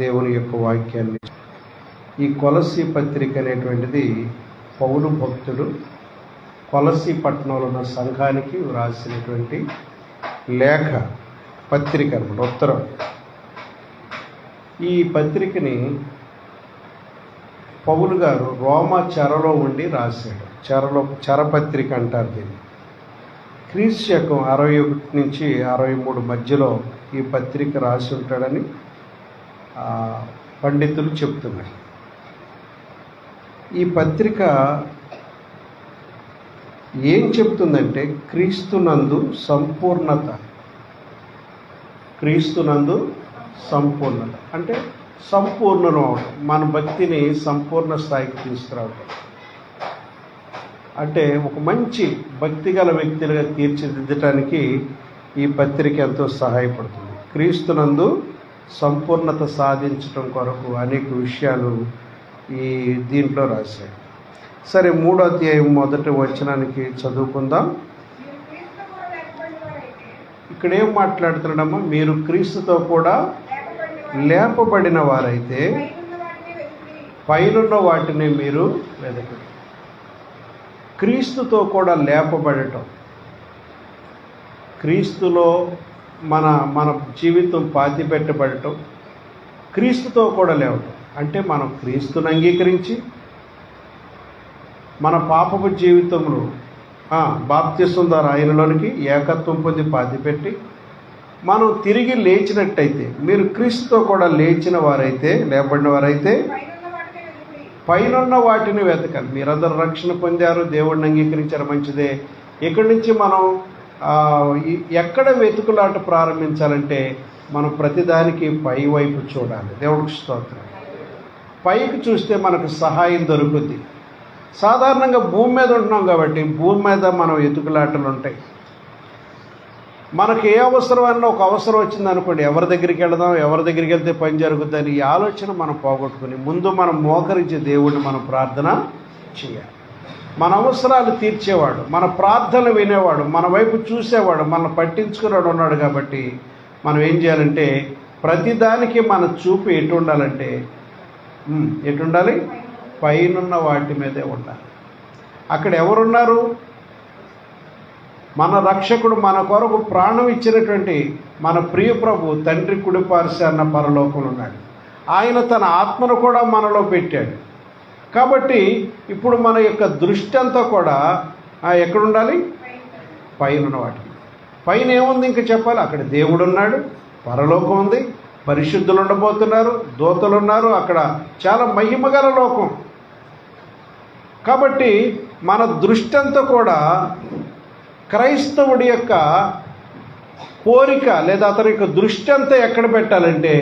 దేవుని యొక్క వాక్యాన్ని. ఈ కొలస్సీ పత్రిక అనేటువంటిది పౌలు భక్తుడు కొలస్సీ పట్టణంలో ఉన్న సంఘానికి వ్రాసినటువంటి లేఖ పత్రిక అన్నమాట, ఉత్తరం. ఈ పత్రికని పౌలు గారు రోమా చెరలో ఉండి రాశాడు. చెరపత్రిక అంటారు దీన్ని. క్రీస్తు శకం 61 నుంచి 63 మధ్యలో ఈ పత్రిక రాసి ఉంటాడని పండితులు చెప్తున్నారు. ఈ పత్రిక ఏం చెప్తుందంటే క్రీస్తునందు సంపూర్ణత. క్రీస్తునందు సంపూర్ణత అంటే సంపూర్ణం అవడం, మన భక్తిని సంపూర్ణ స్థాయికి తీసుకురావడం. అంటే ఒక మంచి భక్తి గల వ్యక్తులుగా తీర్చిదిద్దటానికి ఈ పత్రిక ఎంతో సహాయపడుతుంది. క్రీస్తునందు సంపూర్ణత సాధించడం కొరకు అనేక విషయాలు ఈ దీంట్లో రాశాడు. సరే, 3వ అధ్యాయం 1వ వచనానికి చదువుకుందాం. ఇక్కడ ఏం మాట్లాడుతున్నాడమ్మా? మీరు క్రీస్తుతో కూడా లేపబడిన వారైతే పైనున్న వాటిని మీరు వెదకండి. క్రీస్తుతో కూడా లేపబడటం, క్రీస్తులో మన జీవితం పాతిపెట్టబడటం, క్రీస్తుతో కూడా లేవటం అంటే మనం క్రీస్తుని అంగీకరించి మన పాపపు జీవితంలో బాప్తిసం ద్వారా ఆయనలోనికి ఏకత్వం పొంది పాతిపెట్టి మనం తిరిగి లేచినట్టయితే, మీరు క్రీస్తుతో కూడా లేచిన వారైతే, లేపబడిన వారైతే పైనున్న వాటిని వెతకాలి. మీరందరూ రక్షణ పొందారు, దేవుడిని అంగీకరించారు, మంచిదే. ఇక్కడి నుంచి మనం ఎక్కడ వెతుకులాట ప్రారంభించాలంటే మనం ప్రతిదానికి పై వైపు చూడాలి. దేవుడికి స్తోత్రం. పైకి చూస్తే మనకు సహాయం దొరుకుద్ది. సాధారణంగా భూమి మీద ఉంటున్నాం కాబట్టి భూమి మీద మనం వెతుకులాటలు ఉంటాయి. మనకు ఏ అవసరమైనా ఒక అవసరం వచ్చిందనుకోండి, ఎవరి దగ్గరికి వెళదాం, ఎవరి దగ్గరికి వెళ్తే పని జరుగుతుందని ఈ ఆలోచన మనం పోగొట్టుకుని ముందు మనం మోకరించి దేవుడిని మనం ప్రార్థన చేయాలి. మన అవసరాలు తీర్చేవాడు, మన ప్రార్థనలు వినేవాడు, మన వైపు చూసేవాడు, మనల్ని పట్టించుకునేవాడు ఉన్నాడు. కాబట్టి మనం ఏం చేయాలంటే ప్రతిదానికి మన చూపు ఎటు ఉండాలంటే ఎటు ఉండాలి? పైనున్న వాటి మీదే ఉండాలి. అక్కడ ఎవరున్నారు? మన రక్షకుడు, మన కొరకు ప్రాణం ఇచ్చినటువంటి మన ప్రియ ప్రభు తండ్రి కుడిపార్శ్వాన పరలోకంలో ఉన్నాడు. ఆయన తన ఆత్మను కూడా మనలో పెట్టాడు. కాబట్టి ఇప్పుడు మన యొక్క దృష్టి అంతా కూడా ఎక్కడుండాలి? పైన వాటికి. పైన ఏముంది ఇంకా చెప్పాలి? అక్కడ దేవుడు ఉన్నాడు, పరలోకం ఉంది, పరిశుద్ధులు ఉండబోతున్నారు, దూతలు ఉన్నారు, అక్కడ చాలా మహిమగల లోకం. కాబట్టి మన దృష్టి అంతా కూడా క్రైస్తవుడి యొక్క కోరిక లేదా అతని యొక్క దృష్టి అంతా ఎక్కడ పెట్టాలంటే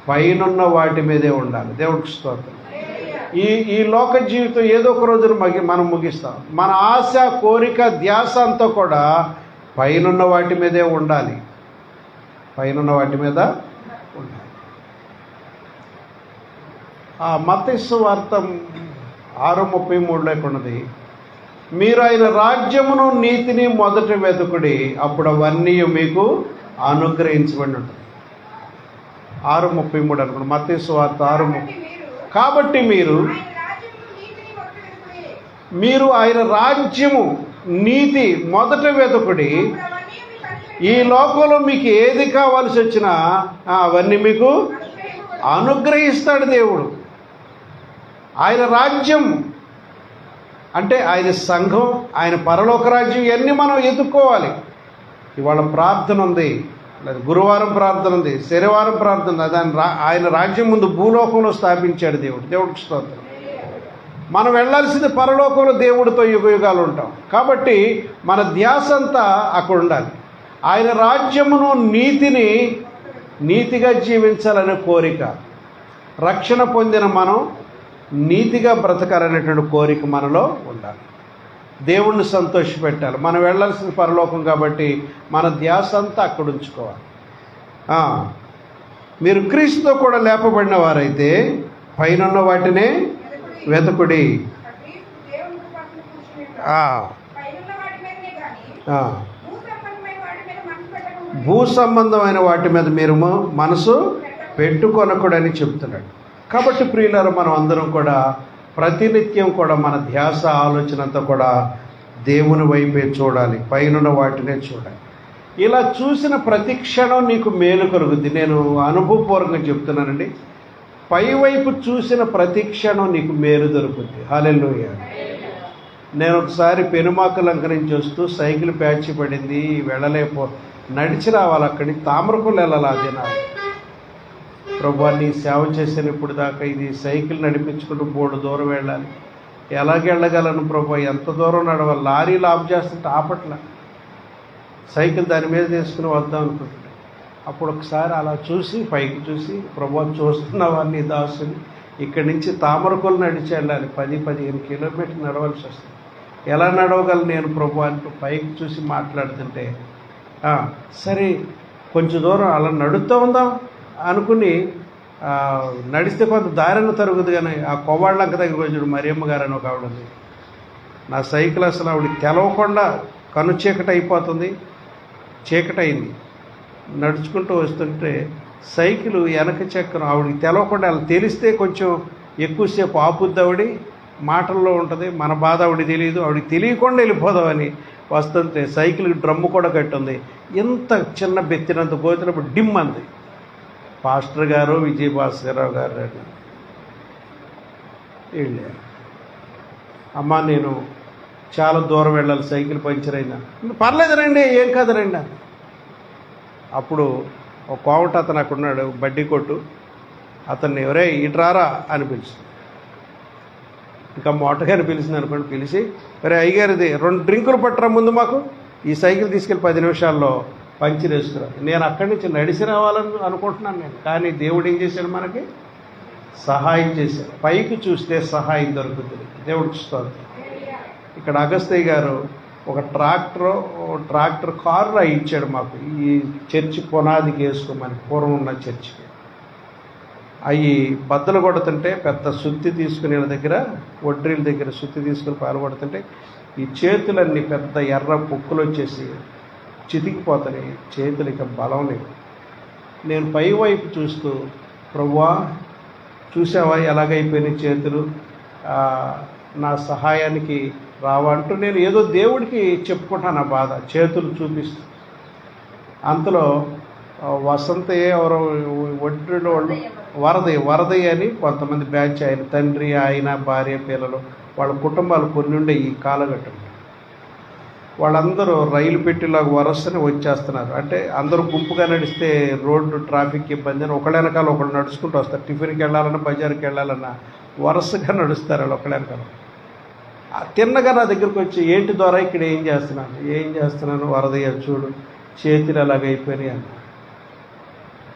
పైనున్న వాటి మీదే ఉండాలి. దేవుడికి స్తోత్రం. ఈ లోక జీవితం ఏదో ఒక రోజున మనం ముగిస్తాం. మన ఆశ, కోరిక, ధ్యాస అంతా కూడా పైనున్న వాటి మీదే ఉండాలి. పైనున్న వాటి మీద ఉండాలి. మత్తయి సువార్త 6:33లో ఉన్నది, మీరు ఆయన రాజ్యమును నీతిని మొదట వెతుకుడి, అప్పుడు అవన్నీ మీకు అనుగ్రహించబడి ఉంటుంది. 6:33 అనుకోండి, మత్తయి సువార్త 6:30. కాబట్టి మీరు ఆయన రాజ్యము నీతి మొదట వెతుకుడి, ఈ లోకంలో మీకు ఏది కావాల్సి వచ్చినా అవన్నీ మీకు అనుగ్రహిస్తాడు దేవుడు. ఆయన రాజ్యం అంటే ఆయన సంఘం, ఆయన పరలోక రాజ్యం, ఇవన్నీ మనం ఎదుర్కోవాలి. ఇవాళ ప్రార్థన ఉంది, లేదా గురువారం ప్రార్థన ఉంది, శనివారం ప్రార్థన ఉంది. దాని ఆయన రాజ్యం ముందు భూలోకంలో స్థాపించాడు దేవుడు. దేవుడికి స్తోత్రం. మనం వెళ్ళాల్సింది పరలోకంలో దేవుడితో యుగయుగాలు ఉంటాం. కాబట్టి మన ధ్యాస అంతా అక్కడ ఉండాలి. ఆయన రాజ్యమును నీతిగా జీవించాలనే కోరిక, రక్షణ పొందిన మనం నీతిగా బ్రతకాలనేటువంటి కోరిక మనలో ఉండాలి. దేవుణ్ణి సంతోషపెట్టాలి. మనం వెళ్ళాల్సిన పరలోకం కాబట్టి మన ధ్యాస అంతా అక్కడ ఉంచుకోవాలి. మీరు క్రీస్తుతో కూడా లేపబడిన వారైతే పైనున్న వాటినే వెతుకుడి. భూ సంబంధమైన వాటి మీద మీరు మనసు పెట్టుకొనకూడని చెప్తున్నాడు. కాబట్టి ప్రియులారా, మనం అందరం కూడా ప్రతినిత్యం కూడా మన ధ్యాస ఆలోచన అంతా కూడా దేవుని వైపే చూడాలి, పైనున్న వాటినే చూడాలి. ఇలా చూసిన ప్రతి క్షణం నీకు మేలు కలుగుద్ది. నేను అనుభవపూర్వకంగా చెప్తున్నానండి. పైవైపు చూసిన ప్రతి క్షణం నీకు మేలు దొరుకుద్ది. హల్లెలూయా. నేను ఒకసారి పెనుమాకలంక నుంచి వస్తూ సైకిల్ ప్యాచ్ పడింది, నడిచి రావాలి, అక్కడి తామరపల్లి వెళ్ళాలి. అదే నాకు ప్రభువా, నీ సేవ చేశాను ఇప్పుడు దాకా, ఇది సైకిల్ నడిపించుకుంటూ బోర్డు దూరం వెళ్ళాలి, ఎలాగెళ్ళగలను ప్రభు, ఎంత దూరం నడవాలి, లారీలు ఆఫ్ చేస్తుంటే ఆపట్ల, సైకిల్ దాని మీద తీసుకుని వద్దాం అనుకుంటున్నాను. అప్పుడు ఒకసారి అలా చూసి పైకి చూసి, ప్రభు చూస్తున్నావా నీ దాసుని, ఇక్కడి నుంచి తామరకొల్లు నడిచి వెళ్ళాలి, 10-15 కిలోమీటర్లు నడవలసి వస్తుంది, ఎలా నడవగలను నేను ప్రభు అంటూ పైకి చూసి మాట్లాడుతుంటే, సరే కొంచెం దూరం అలా నడుస్తూ ఉందాం అనుకుని నడిస్తే కొంత దారిన తరుగుదు. కానీ ఆ కొవ్వాళ్ళంక దగ్గర వచ్చాడు మరియమ్మ గారు అని ఒక ఆవిడ ఉంది. నా సైకిల్ అసలు ఆవిడకి తెలవకుండా చీకటి అయిపోతుంది, చీకటి అయింది, నడుచుకుంటూ వస్తుంటే సైకిల్ వెనక చక్రం ఆవిడకి తెలవకుండా, అలా తెలిస్తే కొంచెం ఎక్కువసేపు ఆపుద్ది, ఆవిడ మాటల్లో ఉంటుంది, మన బాధ ఆవిడకి తెలియదు, ఆవిడకి తెలియకుండా వెళ్ళిపోదామని వస్తుంటే సైకిల్కి డ్రమ్ము కూడా కట్టుంది, ఇంత చిన్న బెత్తినంత పోతున్నప్పుడు డిమ్ అంది. పాస్టర్ గారు విజయభాస్కరరావు గారు వెళ్ళారు. అమ్మ నేను చాలా దూరం వెళ్ళాలి, సైకిల్ పంచర్ అయినా. పర్లేదు రండి, ఏం కాదు రండి. అప్పుడు ఒక కోమట అతను అక్కడ ఉన్నాడు, బడ్డీ కొట్టు, అతన్ని ఎవరే ఇట్రారా అని పిలిచి, ఇంకా మోటగాని పిలిచింది అనుకోండి, పిలిచి మరి అయ్యగారిది 2 డ్రింకులు పట్టరా ముందు, మాకు ఈ సైకిల్ తీసుకెళ్ళి 10 నిమిషాల్లో పంచర్ వేసుకురా. నేను అక్కడి నుంచి నడిచి రావాలని అనుకుంటున్నాను నేను, కానీ దేవుడు ఏం చేశాడు, మనకి సహాయం చేశాడు. పైకి చూస్తే సహాయం దొరుకుతుంది. దేవుడికి స్తోత్రం. ఇక్కడ అగస్తయ్య గారు ఒక ట్రాక్టర్ కారు ఇచ్చాడు మాకు, ఈ చర్చి పునాదికి వేసుకోమని, పూర్వం ఉన్న చర్చికి. అవి బద్దలు కొడుతుంటే పెద్ద సుత్తి తీసుకుని వీళ్ళ దగ్గర, వడ్రీల దగ్గర సుత్తి తీసుకుని పాల్గొడుతుంటే ఈ చేతులన్నీ పెద్ద ఎర్ర పొక్కులు వచ్చేసి చితికిపోతాయి, చేతులు ఇక బలం లేదు. నేను పైవైపు చూస్తూ, ప్రభువా చూసావా ఎలాగైపోయినాయి చేతులు, నా సహాయానికి రావంటూ నేను ఏదో దేవుడికి చెప్పుకుంటాను ఆ బాధ, చేతులు చూపిస్తూ. అంతలో వసంతయ్య ఎవరో ఒడ్డులో వరదయ్య అని కొంతమంది బ్యాచ్, ఆయన తండ్రి, ఆయన భార్య, పిల్లలు, వాళ్ళ కుటుంబాలు కొన్ని ఉండే ఈ కాలఘట్టం. వాళ్ళందరూ రైలు పెట్టిలాగా వరసని వచ్చేస్తున్నారు. అంటే అందరూ గుంపుగా నడిస్తే రోడ్డు ట్రాఫిక్ ఇబ్బంది అని ఒకళ్ళ వెనకాల ఒకళ్ళు నడుచుకుంటూ వస్తారు. టిఫిన్కి వెళ్ళాలన్నా, బజార్కి వెళ్ళాలన్నా వరుసగా నడుస్తారు వాళ్ళు ఒకళ్ళ వెనకాల. తిన్నగా నా దగ్గరికి వచ్చి, ఏంటి ద్వారా ఇక్కడ ఏం చేస్తున్నాను వరదయ్య చూడు చేతులు అలాగైపోయినాయి అన్న.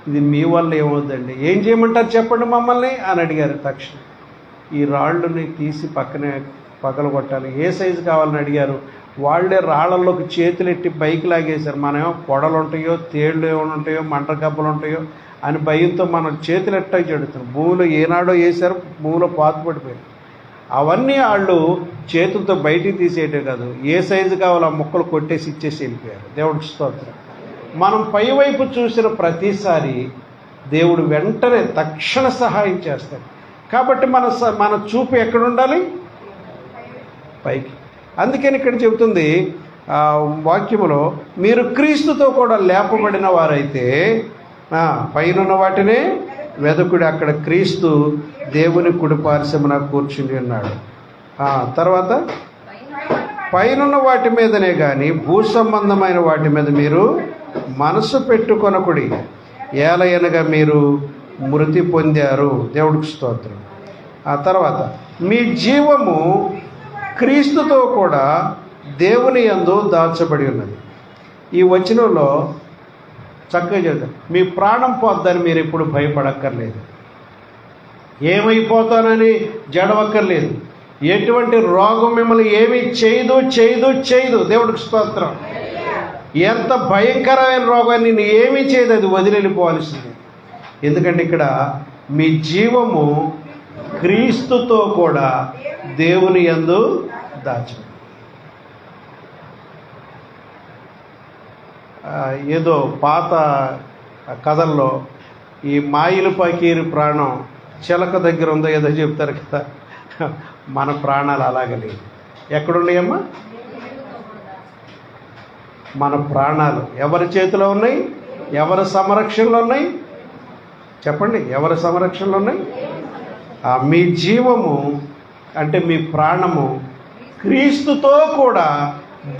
ఇది మీ వల్ల ఏమవుద్దండి, ఏం చేయమంటారు చెప్పండి మమ్మల్ని అని అడిగారు. తక్షణం ఈ రాళ్ళని తీసి పక్కనే పగలగొట్టాలి, ఏ సైజు కావాలని అడిగారు. వాళ్ళే రాళ్లలోకి చేతులు ఎట్టి బైక్ లాగేశారు. మనమేమో పొడలు ఉంటాయో, తేళ్ళు ఏమైనా ఉంటాయో, మంట గబ్బలు ఉంటాయో అని భయంతో మనం చేతులు ఎట్టా చెడుతున్నాం. భూమిలో ఏనాడో వేశారు, భూమిలో పాతు పడిపోయారు. అవన్నీ వాళ్ళు చేతులతో బయటికి తీసేయటం కాదు, ఏ సైజు కావాలో ఆ ముక్కలు కొట్టేసి ఇచ్చేసి వెళ్ళిపోయారు. దేవుడికి స్తోత్రం. మనం పైవైపు చూసిన ప్రతిసారి దేవుడు వెంటనే తక్షణ సహాయం చేస్తాడు. కాబట్టి మన చూపు ఎక్కడ ఉండాలి? పైకి. అందుకని ఇక్కడ చెబుతుంది వాక్యములో, మీరు క్రీస్తుతో కూడా లేపబడిన వారైతే పైనున్న వాటినే వెదకుడు. అక్కడ క్రీస్తు దేవుని కుడి పార్శ్వమున కూర్చుని ఉన్నాడు. తర్వాత పైనున్న వాటి మీదనే కానీ భూ సంబంధమైన వాటి మీద మీరు మనసు పెట్టుకొనకుడి, ఏలయనగా మీరు మృతి పొందారు. దేవుడికి స్తోత్రం. ఆ తర్వాత మీ జీవము క్రీస్తుతో కూడా దేవుని యందు దాచబడి ఉన్నది. ఈ వచనంలో చక్కగా చెప్తారు, మీ ప్రాణం పోద్దని మీరు ఎప్పుడు భయపడక్కర్లేదు, ఏమైపోతానని జడవక్కర్లేదు, ఎటువంటి రోగం మిమ్మల్ని ఏమీ చేయదు. దేవుడికి స్తోత్రం. ఎంత భయంకరమైన రోగాన్ని నేను ఏమీ చేయదు, అది వదిలిపోవాల్సింది. ఎందుకంటే ఇక్కడ మీ జీవము క్రీస్తుతో కూడా దేవుని యందు దాచబడి. ఏదో పాత కథల్లో ఈ మాయిలు పకీరు ప్రాణం చిలక దగ్గర ఉందో ఏదో చెప్తారు కదా, మన ప్రాణాలు అలాగే లేవు. ఎక్కడున్నాయమ్మా? మన ప్రాణాలు ఎవరి చేతిలో ఉన్నాయి? ఎవరి సంరక్షణలో ఉన్నాయి? చెప్పండి, ఎవరి సంరక్షణలో ఉన్నాయి? మీ జీవము అంటే మీ ప్రాణము క్రీస్తుతో కూడా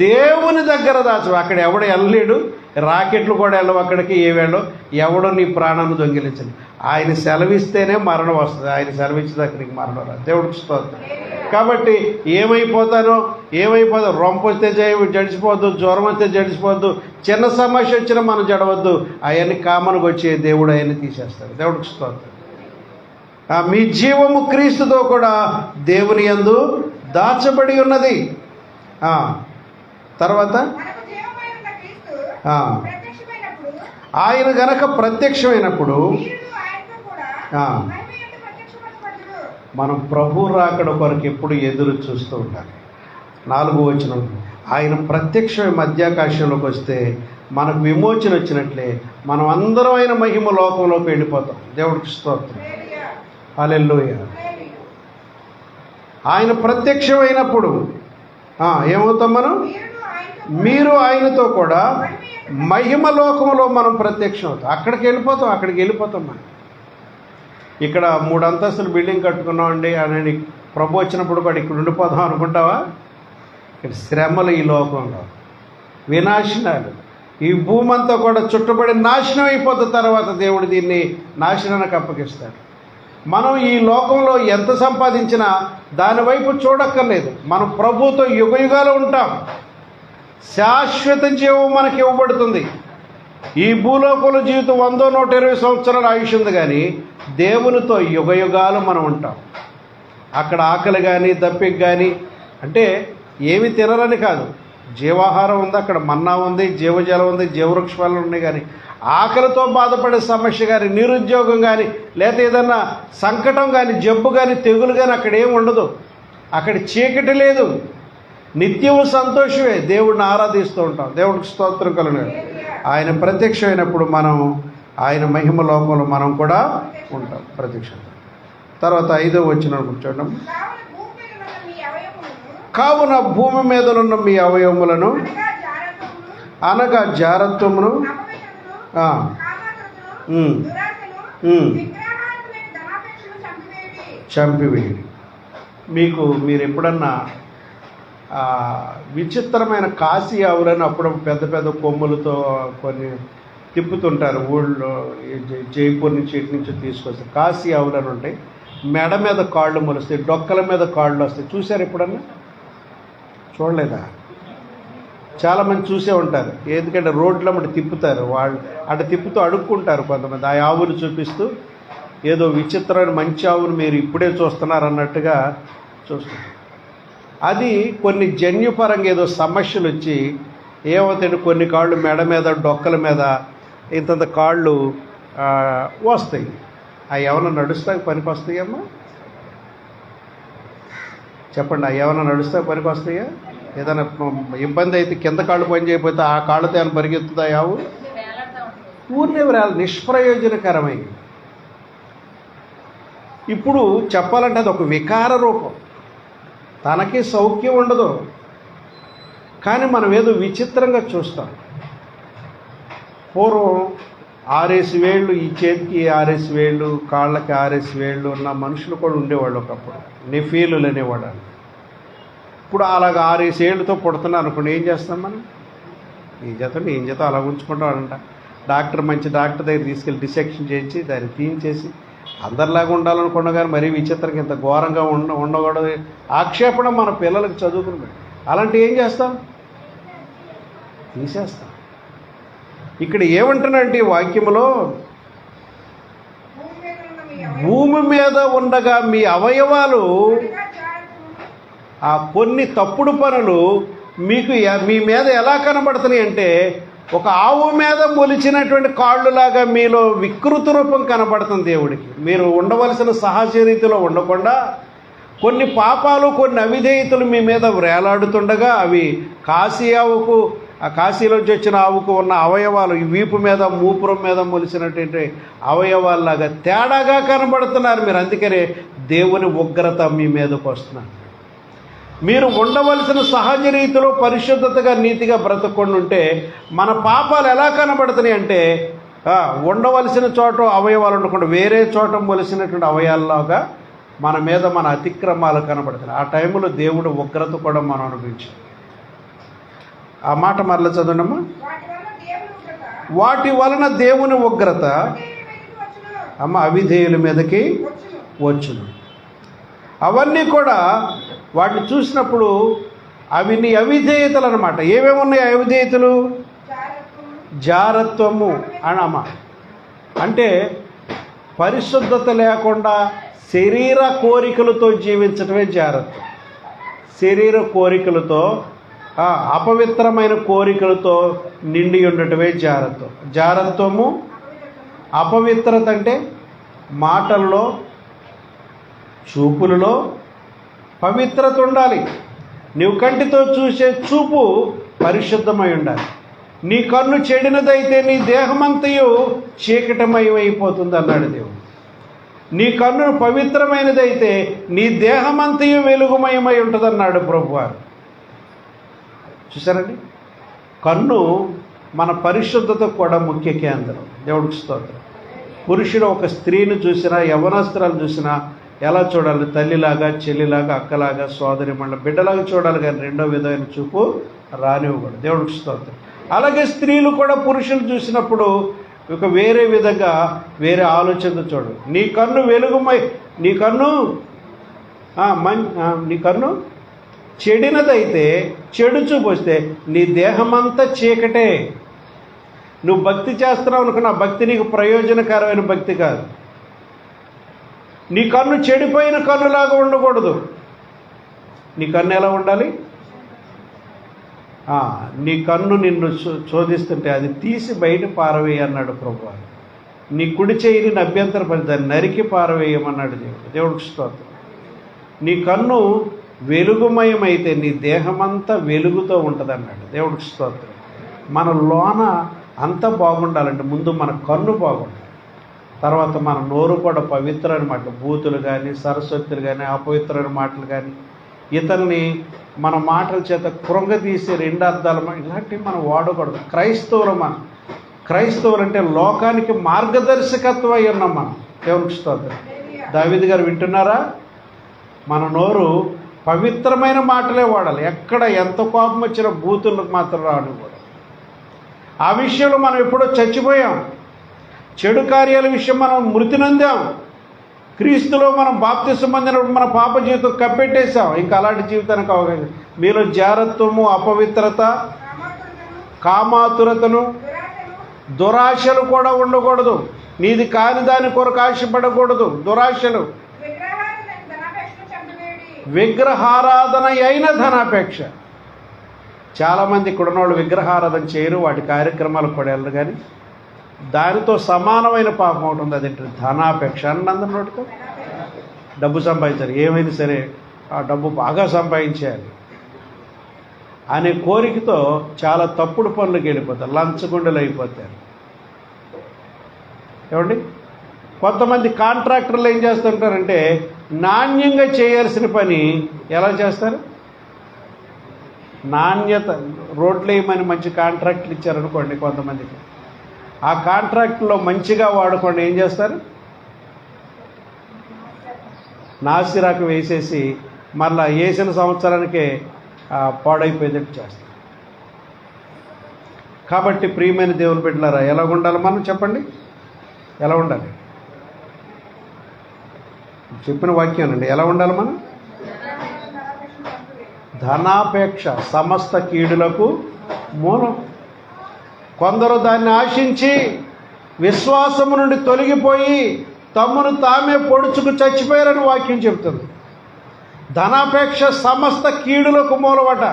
దేవుని దగ్గర దాచు. అక్కడ ఎవడు వెళ్ళలేడు, రాకెట్లు కూడా వెళ్ళవు అక్కడికి. ఏ వెళ్ళో ఎవడో నీ ప్రాణాన్ని దొంగిలించండి. ఆయన సెలవిస్తేనే మరణం వస్తుంది, ఆయన సెలవించిన అక్కడికి మరణం రాదు. దేవుడికి స్తోత్రం. కాబట్టి ఏమైపోతానో రొంప వస్తే జడిచిపోవద్దు, జ్వరం వస్తే జడిచిపోవద్దు, చిన్న సమస్య వచ్చినా మనం జడవద్దు. అవన్నీ కామన్గా వచ్చే దేవుడు అవన్నీ తీసేస్తాడు. దేవుడికి స్తోత్రం. మీ జీవము క్రీస్తుతో కూడా దేవుని యందు దాచబడి ఉన్నది. తర్వాత ఆయన గనక ప్రత్యక్షమైనప్పుడు మనం ప్రభు రాకడ కొరకు ఎప్పుడు ఎదురు చూస్తూ ఉండాలి. 4వ వచనం, ఆయన ప్రత్యక్షమైన మధ్యాకాశంలోకి వస్తే మనకు విమోచన వచ్చినట్లే మనం అందరం ఆయన మహిమ లోకంలోకి వెళ్ళిపోతాం. దేవుడికి స్తోత్రం. హల్లెలూయా. ఆయన ప్రత్యక్షమైనప్పుడు ఏమవుతాం మనం? మీరు ఆయనతో కూడా మహిమ లోకంలో మనం ప్రత్యక్షం అవుతాం. అక్కడికి వెళ్ళిపోతాం మనం. ఇక్కడ 3 అంతస్తులు బిల్డింగ్ కట్టుకున్నామండి అని ప్రభు వచ్చినప్పుడు కూడా ఇక్కడ ఉండిపోదాం అనుకుంటావా? ఇక్కడ శ్రమలు, ఈ లోకంలో వినాశనాలు, ఈ భూమి అంతా కూడా చుట్టబడి నాశనం అయిపోతున్న తర్వాత దేవుడు దీన్ని నాశనానికి అప్పగిస్తాడు. మనం ఈ లోకంలో ఎంత సంపాదించినా దానివైపు చూడక్కర్లేదు. మనం ప్రభుతో యుగయుగాలు ఉంటాం. శాశ్వత జీవం మనకి ఇవ్వబడుతుంది. ఈ భూలోకంలో జీవితం 100 120 సంవత్సరాల ఆయుష్ ఉంది, కానీ దేవునితో యుగయుగాలు మనం ఉంటాం. అక్కడ ఆకలి కానీ దప్పిక కానీ అంటే ఏమి తినరని కాదు, జీవాహారం ఉంది, అక్కడ మన్నా ఉంది, జీవజలం ఉంది, జీవవృక్షాలు ఉన్నాయి. కానీ ఆకలితో బాధపడే సమస్య కానీ, నిరుద్యోగం కానీ, లేకపోతే ఏదన్నా సంకటం కానీ, జబ్బు కానీ, తెగులు కానీ అక్కడ ఏమి ఉండదు. అక్కడ చీకటి లేదు, నిత్యము సంతోషమే. దేవుడిని ఆరాధిస్తూ ఉంటాం. దేవుడికి స్తోత్రం కలుగును. ఆయన ప్రత్యక్షమైనప్పుడు మనం ఆయన మహిమ లోకంలో మనం కూడా ఉంటాం ప్రత్యక్షం. తర్వాత 5వ వచనం కూర్చోండి. కావున భూమి మీదనున్న మీ అవయవములను అనగా జారత్వమును చంపివేయండి. మీరు ఎప్పుడన్నా విచిత్రమైన కాశీ ఆవులను అప్పుడు పెద్ద పెద్ద కొమ్ములతో కొన్ని తిప్పుతుంటారు ఊళ్ళో, జైపూర్ నుంచి ఇటు నుంచి తీసుకొస్తారు. కాశీ ఆవులను ఉంటాయి, మెడ మీద కాళ్ళు మొలుస్తాయి, డొక్కల మీద కాళ్ళు వస్తాయి. చూశారు ఎప్పుడన్నా? చూడలేదా? చాలామంది చూసే ఉంటారు. ఎందుకంటే రోడ్ల మట్టి తిప్పుతారు, వాళ్ళు అటు తిప్పుతూ అడుక్కుంటారు కొంతమంది. ఆ ఆవును చూపిస్తూ ఏదో విచిత్రమైన మంచి ఆవును మీరు ఇప్పుడే చూస్తున్నారు అన్నట్టుగా చూస్తారు. అది కొన్ని జన్యుపరంగా ఏదో సమస్యలు వచ్చి ఏమవుతాయి, కొన్ని కాళ్ళు మెడ మీద డొక్కల మీద ఇంతంత కాళ్ళు వస్తాయి. అవి ఏమైనా నడుస్తాకి పనికి వస్తాయమ్మా? చెప్పండి, అవి ఏమైనా నడుస్తాకి పనికి వస్తాయా? ఏదైనా ఇబ్బంది అయితే కింద కాళ్ళు పని చేయకపోతే ఆ కాళ్ళతో ఏమైనా పరిగెత్తుతా ఆవు? ఊరినే నిష్ప్రయోజనకరమై. ఇప్పుడు చెప్పాలంటే అది ఒక వికార రూపం, తనకి సౌఖ్యం ఉండదు. కానీ మనం ఏదో విచిత్రంగా చూస్తాం. పూర్వం 6 వేళ్ళు, ఈ చేతికి 6 వేళ్ళు, కాళ్ళకి 6 వేళ్ళు ఉన్న మనుషులు కూడా ఉండేవాళ్ళు ఒకప్పుడు. నెఫీలులు అనేవాడు. ఇప్పుడు అలాగ 6 ఏళ్ళతో పుడుతున్నారు అనుకోండి, ఏం చేస్తాం మనం? ఏం చేత అలా ఉంచుకుంటామంట. మంచి డాక్టర్ దగ్గర తీసుకెళ్ళి డిసెక్షన్ చేయించి దాన్ని తీయించేసి అందరిలాగా ఉండాలనుకున్నా కానీ మరీ విచిత్రంగా ఇంత ఘోరంగా ఉండకూడదు ఆక్షేపణ మన పిల్లలకు చదువుకున్నాడు. అలాంటి ఏం చేస్తాం? తీసేస్తాం. ఇక్కడ ఏమంటున్నాడంటే ఈ వాక్యములో, భూమి మీద ఉండగా మీ అవయవాలు కొన్ని తప్పుడు పనులు మీకు మీ మీద ఎలా కనబడుతున్నాయి అంటే, ఒక ఆవు మీద మొలిచినటువంటి కాళ్ళులాగా మీలో వికృత రూపం కనబడుతుంది దేవుడికి. మీరు ఉండవలసిన సహజ రీతిలో ఉండకుండా కొన్ని పాపాలు, కొన్ని అవిధేయతలు మీ మీద వేలాడుతుండగా అవి కాశీ ఆవుకు ఆ కాశీలోంచి వచ్చిన ఆవుకు ఉన్న అవయవాలు ఈ వీపు మీద మూపురం మీద మొలిసినటువంటి అవయవాల్లాగా తేడాగా కనబడుతున్నారు మీరు. అందుకనే దేవుని ఉగ్రత మీ మీదకు వస్తున్నారు. మీరు ఉండవలసిన సహజ రీతిలో పరిశుద్ధతగా నీతిగా బ్రతకుండా ఉంటే మన పాపాలు ఎలా కనబడుతున్నాయి అంటే ఉండవలసిన చోట అవయవాలు ఉండకుండా వేరే చోట మొలిసినటువంటి అవయవాల్లాగా మన మీద మన అతిక్రమాలు కనబడుతున్నాయి. ఆ టైంలో దేవుడు ఉగ్రత కూడా మనం అనుభవించాం. ఆ మాట మరల చదవండమ్మా. వాటి వలన దేవుని ఉగ్రత అమ్మ అవిధేయుల మీదకి వచ్చును. అవన్నీ కూడా వాటిని చూసినప్పుడు అవి నీ అవిధేయతలు అనమాట. ఏమేమి ఉన్నాయి అవిధేయతలు? జారత్వము అనమ్మా. అంటే పరిశుద్ధత లేకుండా శరీర కోరికలతో జీవించటమే జారత్వం. శరీర కోరికలతో అపవిత్రమైన కోరికలతో నిండి ఉండటమే జారత్వం. జారత్వము అపవిత్రత అంటే మాటల్లో చూపులలో పవిత్రత ఉండాలి. నీవు కంటితో చూసే చూపు పరిశుద్ధమై ఉండాలి. నీ కన్ను చెడినదైతే నీ దేహమంతయు చీకటమయమైపోతుంది అన్నాడు దేవుడు. నీ కన్ను పవిత్రమైనదైతే నీ దేహమంతయు వెలుగుమయమై ఉంటుందన్నాడు ప్రభువారు. చూసారండి, కన్ను మన పరిశుద్ధతకు కూడా ముఖ్య కేంద్రం. దేవుడికి స్తోత్రం. పురుషుడు ఒక స్త్రీని చూసినా యవనస్త్రాలు చూసినా ఎలా చూడాలి? తల్లిలాగా, చెల్లిలాగా, అక్కలాగా, సోదరి మండలి, బిడ్డలాగా చూడాలి. కానీ రెండో విధమైన చూపు రానివ్వకూడదు. దేవుడికి స్తోత్రం. అలాగే స్త్రీలు కూడా పురుషులు చూసినప్పుడు ఒక వేరే విధంగా వేరే ఆలోచనతో చూడదు. నీ కన్ను వెలుగుమై నీ కన్ను చెడినదైతే చెడు చూపు వస్తే నీ దేహమంతా చీకటే. నువ్వు భక్తి చేస్తున్నావు అనుకున్న భక్తి నీకు ప్రయోజనకరమైన భక్తి కాదు. నీ కన్ను చెడిపోయిన కన్నులాగా ఉండకూడదు. నీ కన్ను ఎలా ఉండాలి? నీ కన్ను నిన్ను శోధిస్తుంటే అది తీసి బయట పారవేయి అన్నాడు ప్రభువు. నీ కుడి చేయిని అభ్యంతరపడి దాన్ని నరికి పారవేయమన్నాడు దేవుడు. దేవుడికి స్తోత్రం. నీ కన్ను వెలుగుమయమైతే నీ దేహమంతా వెలుగుతో ఉంటుంది అన్నాడు. దేవుడికి స్తోత్రం. మన లోన అంతా బాగుండాలంటే ముందు మన కన్ను బాగుండాలి. తర్వాత మన నోరు కూడా పవిత్రమైన మాటలు, బూతులు కానీ సరస్వతులు కానీ అపవిత్రమైన మాటలు కానీ ఇతరుల్ని మన మాటల చేత కృంగతీసే రెండు అర్థాలు ఇలాంటివి మనం వాడకూడదు. క్రైస్తవులు అంటే లోకానికి మార్గదర్శకత్వం అయి ఉన్నాం మనం. దేవునికి స్తోత్రం. దావీదు గారు వింటున్నారా? మన నోరు పవిత్రమైన మాటలే వాడాలి. ఎక్కడ ఎంత కోపం వచ్చినా బూతులకు మాత్రం రానివ్వకూడదు. ఆ విషయంలో మనం ఎప్పుడో చచ్చిపోయాం. చెడు కార్యాల విషయం మనం మృతి నొందాం. క్రీస్తులో మనం బాప్తిసం పొందినప్పుడు మన పాప జీవితం కప్పెట్టేశాం. ఇంకా అలాంటి జీవితానికి అవకాశం. మీలో జారత్వము, అపవిత్రత, కామాతురతను, దురాశలు కూడా ఉండకూడదు. నీది కాని దాని కొరకు ఆశపడకూడదు. దురాశలు, విగ్రహారాధన అయిన ధనాపేక్ష. చాలామంది ఇక్కడ ఉన్నవాళ్ళు విగ్రహారాధన చేయరు, వాటి కార్యక్రమాలకు కూడా వెళ్ళరు. కానీ దానితో సమానమైన పాపం ఒకటి ఉంది. అదేంటి? ధనాపేక్ష. అన్నందరి నోటితో డబ్బు సంపాదించాలి, ఏమైనా సరే ఆ డబ్బు బాగా సంపాదించేయాలి అనే కోరికతో చాలా తప్పుడు పనులకు వెళ్ళిపోతారు, లంచగొండలు అయిపోతారు. ఏమండి, కొంతమంది కాంట్రాక్టర్లు ఏం చేస్తుంటారంటే నాణ్యంగా చేయాల్సిన పని ఎలా చేస్తారు? నాణ్యత. రోడ్లు వేయమని మంచి కాంట్రాక్ట్లు ఇచ్చారనుకోండి కొంతమందికి, ఆ కాంట్రాక్ట్లో మంచిగా వాడుకోండి ఏం చేస్తారు? నాసిరాకు వేసేసి మళ్ళా వేసిన సంవత్సరానికే పాడైపోయేటట్టు చేస్తారు. కాబట్టి ప్రియమైన దేవుని బిడ్డలారా, ఎలా ఉండాలి మనం? చెప్పండి, ఎలా ఉండాలి? చెప్పిన వాక్యానండి. ఎలా ఉండాలి మనం? ధనాపేక్ష సమస్త కీడులకు మూలం. కొందరు దాన్ని ఆశించి విశ్వాసము నుండి తొలగిపోయి తమ్మును తామే పొడుచుకు చచ్చిపోయారని వాక్యం చెబుతుంది. ధనాపేక్ష సమస్త కీడులకు మూలవట.